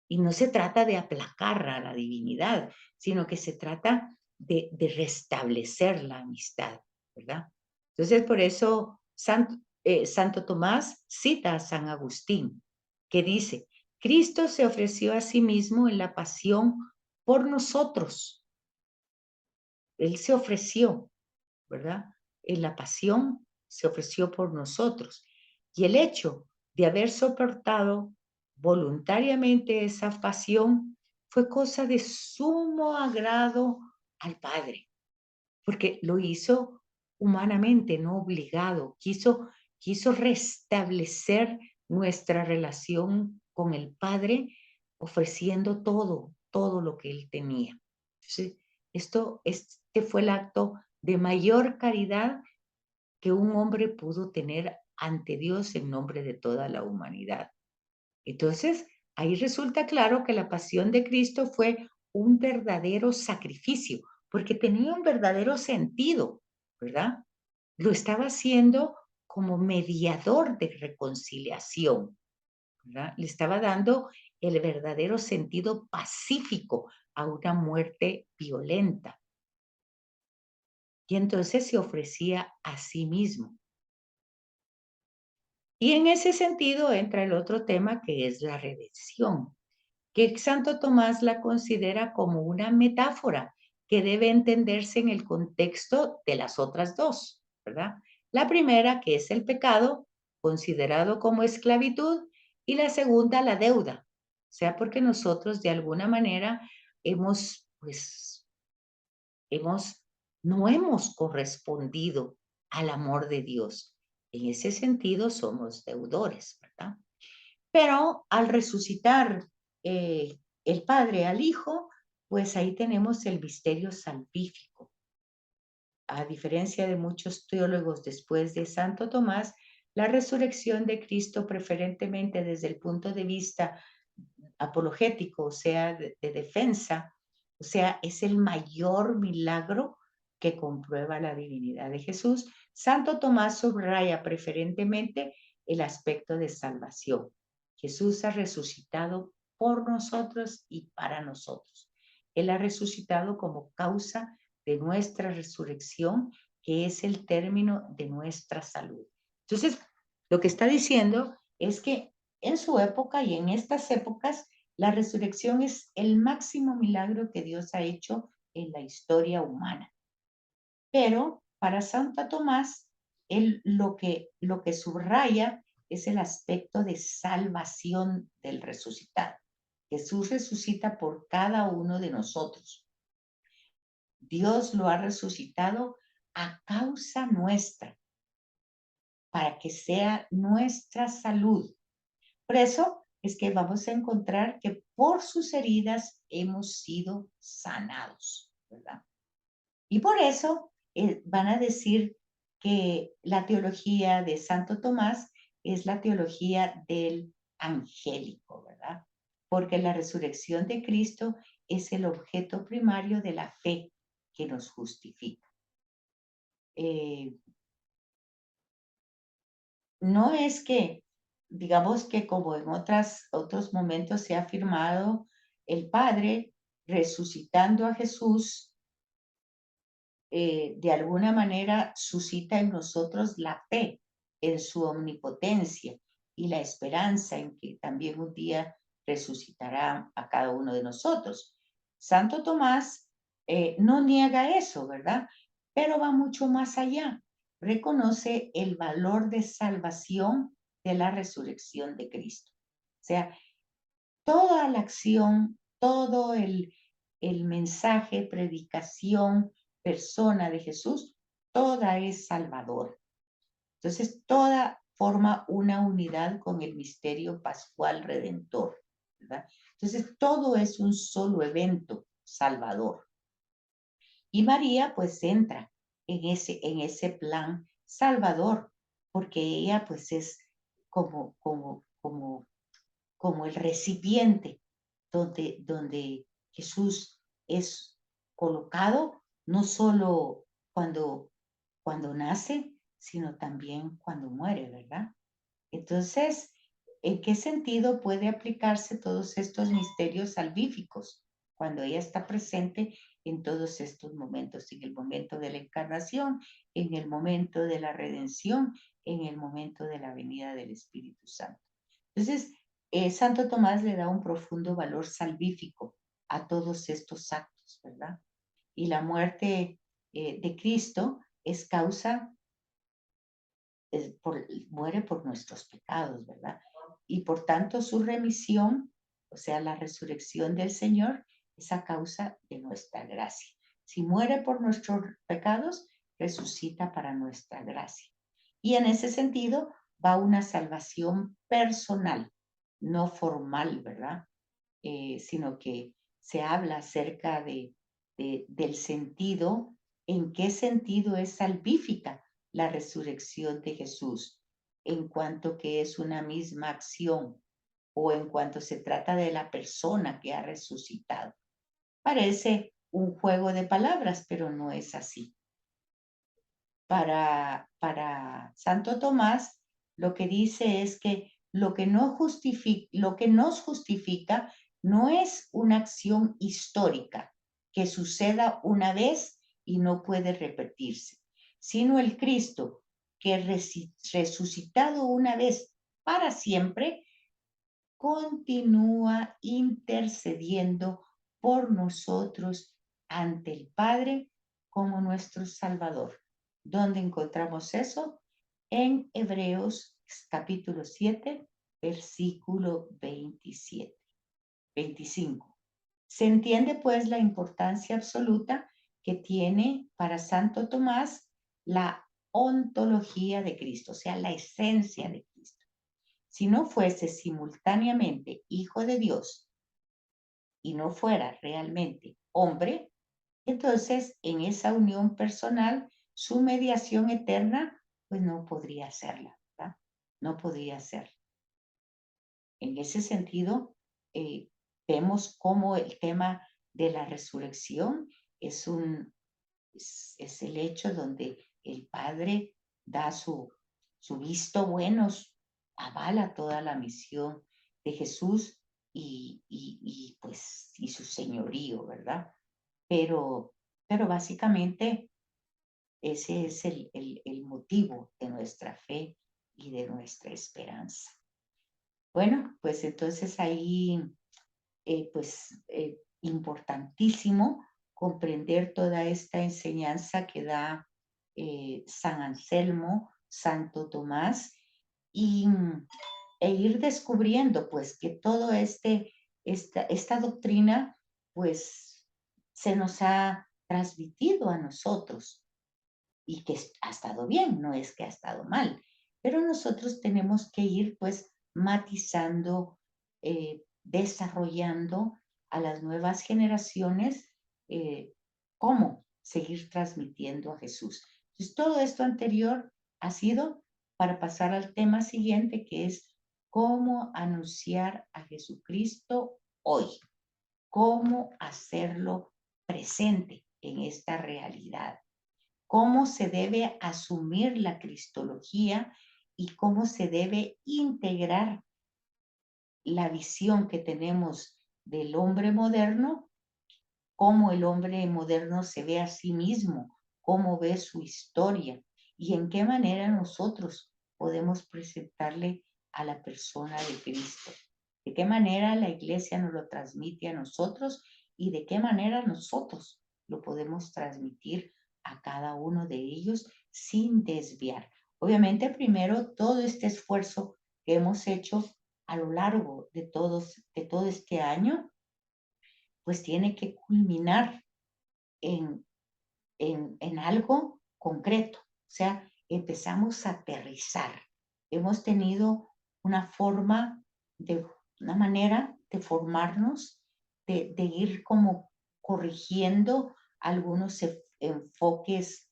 Y no se trata de aplacar a la divinidad, sino que se trata de restablecer la amistad, ¿verdad? Entonces, por eso Santo Tomás cita a San Agustín, que dice, Cristo se ofreció a sí mismo en la pasión por nosotros. Él se ofreció, ¿verdad? En la pasión se ofreció por nosotros. Y el hecho de haber soportado voluntariamente esa pasión fue cosa de sumo agrado al Padre, porque lo hizo humanamente, no obligado. Quiso restablecer nuestra relación con el Padre, ofreciendo todo lo que Él tenía. Entonces, este fue el acto de mayor caridad que un hombre pudo tener ante Dios en nombre de toda la humanidad. Entonces, ahí resulta claro que la pasión de Cristo fue un verdadero sacrificio, porque tenía un verdadero sentido, ¿verdad? Lo estaba haciendo como mediador de reconciliación, ¿verdad? Le estaba dando el verdadero sentido pacífico a una muerte violenta. Y entonces se ofrecía a sí mismo. Y en ese sentido entra el otro tema que es la redención, que Santo Tomás la considera como una metáfora que debe entenderse en el contexto de las otras dos, ¿verdad? La primera, que es el pecado, considerado como esclavitud, y la segunda, la deuda. O sea, porque nosotros de alguna manera hemos, pues, hemos, no hemos correspondido al amor de Dios. En ese sentido somos deudores, ¿verdad? Pero al resucitar el Padre al Hijo, pues ahí tenemos el misterio salvífico. A diferencia de muchos teólogos después de Santo Tomás, la resurrección de Cristo, preferentemente desde el punto de vista apologético, o sea, de defensa, o sea, es el mayor milagro que comprueba la divinidad de Jesús. Santo Tomás subraya preferentemente el aspecto de salvación. Jesús ha resucitado por nosotros y para nosotros. Él ha resucitado como causa de nuestra resurrección, que es el término de nuestra salud. Entonces, lo que está diciendo es que en su época y en estas épocas, la resurrección es el máximo milagro que Dios ha hecho en la historia humana. Pero para Santo Tomás, él lo que subraya es el aspecto de salvación del resucitado. Jesús resucita por cada uno de nosotros. Dios lo ha resucitado a causa nuestra, para que sea nuestra salud. Por eso es que vamos a encontrar que por sus heridas hemos sido sanados, ¿verdad? Y por eso van a decir que la teología de Santo Tomás es la teología del angélico, ¿verdad? Porque la resurrección de Cristo es el objeto primario de la fe que nos justifica. Eh, no es que, digamos que como en otros momentos se ha afirmado, el Padre resucitando a Jesús, de alguna manera suscita en nosotros la fe en su omnipotencia y la esperanza en que también un día resucitará a cada uno de nosotros. Santo Tomás no niega eso, ¿verdad? Pero va mucho más allá. Reconoce el valor de salvación de la resurrección de Cristo. O sea, toda la acción, todo el mensaje, predicación, persona de Jesús, toda es salvador. Entonces, toda forma una unidad con el misterio pascual redentor, ¿verdad? Entonces, todo es un solo evento salvador. Y María, pues, entra en ese plan salvador, porque ella, pues, es como el recipiente donde Jesús es colocado, no solo cuando nace, sino también cuando muere, ¿verdad? Entonces, ¿En qué sentido puede aplicarse todos estos misterios salvíficos cuando ella está presente en todos estos momentos, en el momento de la encarnación, en el momento de la redención, en el momento de la venida del Espíritu Santo? Entonces, Santo Tomás le da un profundo valor salvífico a todos estos actos, ¿verdad? Y la muerte de Cristo es causa, muere por nuestros pecados, ¿verdad? Y por tanto su remisión, o sea, la resurrección del Señor, es a causa de nuestra gracia. Si muere por nuestros pecados, resucita para nuestra gracia. Y en ese sentido va una salvación personal, no formal, ¿verdad? Sino que se habla acerca del sentido, en qué sentido es salvífica la resurrección de Jesús, en cuanto que es una misma acción o en cuanto se trata de la persona que ha resucitado. Parece un juego de palabras, pero no es así. Para Santo Tomás, lo que dice es que lo que nos justifica no es una acción histórica que suceda una vez y no puede repetirse, sino el Cristo que resucitado una vez para siempre, continúa intercediendo por nosotros ante el Padre como nuestro Salvador. ¿Dónde encontramos eso? En Hebreos capítulo 7, versículo 25. Se entiende pues la importancia absoluta que tiene para Santo Tomás la ontología de Cristo, o sea, la esencia de Cristo. Si no fuese simultáneamente hijo de Dios y no fuera realmente hombre, entonces en esa unión personal, su mediación eterna, pues no podría serla, ¿verdad? No podría ser. En ese sentido, eh, vemos cómo el tema de la resurrección es, es el hecho donde el Padre da su visto bueno, avala toda la misión de Jesús pues, y su señorío, ¿verdad? Pero, pero básicamente ese es el motivo de nuestra fe y de nuestra esperanza. Bueno, pues entonces ahí, importantísimo comprender toda esta enseñanza que da San Anselmo, Santo Tomás, y, e ir descubriendo pues que todo esta doctrina pues se nos ha transmitido a nosotros y que ha estado bien, no es que ha estado mal, pero nosotros tenemos que ir pues matizando, desarrollando a las nuevas generaciones cómo seguir transmitiendo a Jesús. Entonces, todo esto anterior ha sido para pasar al tema siguiente, que es cómo anunciar a Jesucristo hoy, cómo hacerlo presente en esta realidad, cómo se debe asumir la cristología y cómo se debe integrar la visión que tenemos del hombre moderno, cómo el hombre moderno se ve a sí mismo, cómo ve su historia y en qué manera nosotros podemos presentarle a la persona de Cristo. De qué manera la iglesia nos lo transmite a nosotros y de qué manera nosotros lo podemos transmitir a cada uno de ellos sin desviar. Obviamente, primero, todo este esfuerzo que hemos hecho a lo largo de todo este año, pues tiene que culminar en, en algo concreto. O sea, empezamos a aterrizar. Hemos tenido una forma de, una manera de formarnos, de ir como corrigiendo algunos enfoques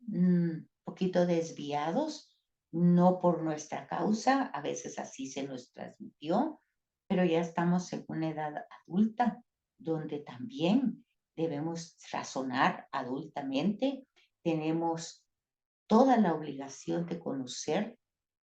un poquito desviados, no por nuestra causa, a veces así se nos transmitió, pero ya estamos en una edad adulta donde también debemos razonar adultamente, tenemos toda la obligación de conocer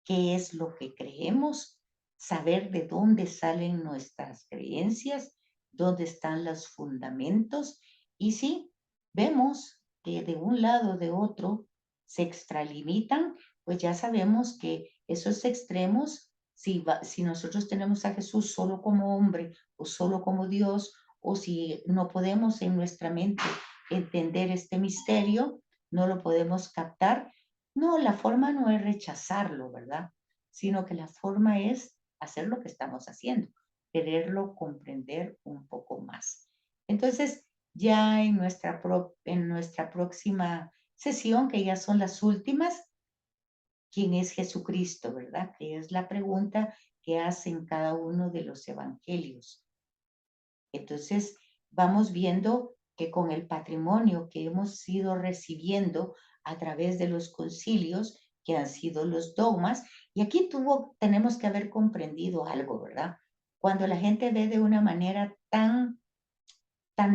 qué es lo que creemos saber de dónde salen nuestras creencias, dónde están los fundamentos. Y si vemos que de un lado o de otro se extralimitan, pues ya sabemos que esos extremos, si nosotros tenemos a Jesús solo como hombre o solo como Dios, o si no podemos en nuestra mente entender este misterio, no lo podemos captar, no, la forma no es rechazarlo, ¿verdad? Sino que la forma es hacer lo que estamos haciendo, quererlo comprender un poco más. Entonces, ya en nuestra próxima sesión, que ya son las últimas, ¿quién es Jesucristo, verdad? Que es la pregunta que hacen cada uno de los evangelios. Entonces, vamos viendo que con el patrimonio que hemos ido recibiendo a través de los concilios, que han sido los dogmas, y aquí tenemos que haber comprendido algo, ¿verdad? Cuando la gente ve de una manera tan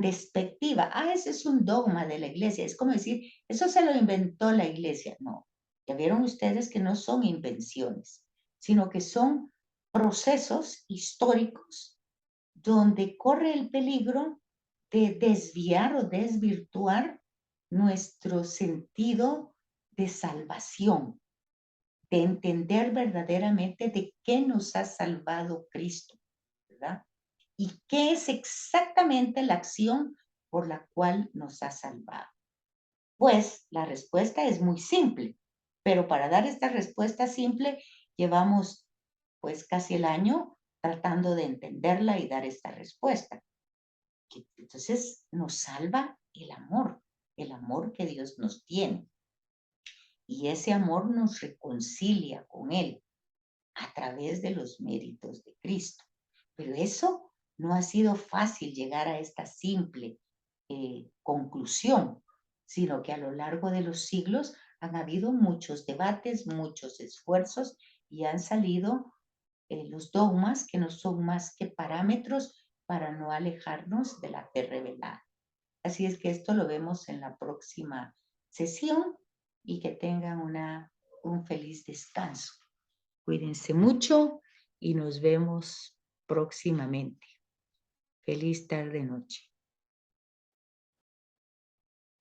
despectiva, ese es un dogma de la iglesia, es como decir, eso se lo inventó la iglesia. No, ya vieron ustedes que no son invenciones, sino que son procesos históricos donde corre el peligro de desviar o desvirtuar nuestro sentido de salvación, de entender verdaderamente de qué nos ha salvado Cristo, ¿verdad? Y qué es exactamente la acción por la cual nos ha salvado. Pues la respuesta es muy simple, pero para dar esta respuesta simple llevamos pues casi el año tratando de entenderla y dar esta respuesta. Entonces nos salva el amor que Dios nos tiene. Y ese amor nos reconcilia con Él a través de los méritos de Cristo. Pero eso no ha sido fácil llegar a esta simple conclusión, sino que a lo largo de los siglos han habido muchos debates, muchos esfuerzos y han salido los dogmas que no son más que parámetros para no alejarnos de la fe revelada. Así es que esto lo vemos en la próxima sesión y que tengan un feliz descanso. Cuídense mucho y nos vemos próximamente. Feliz tarde-noche.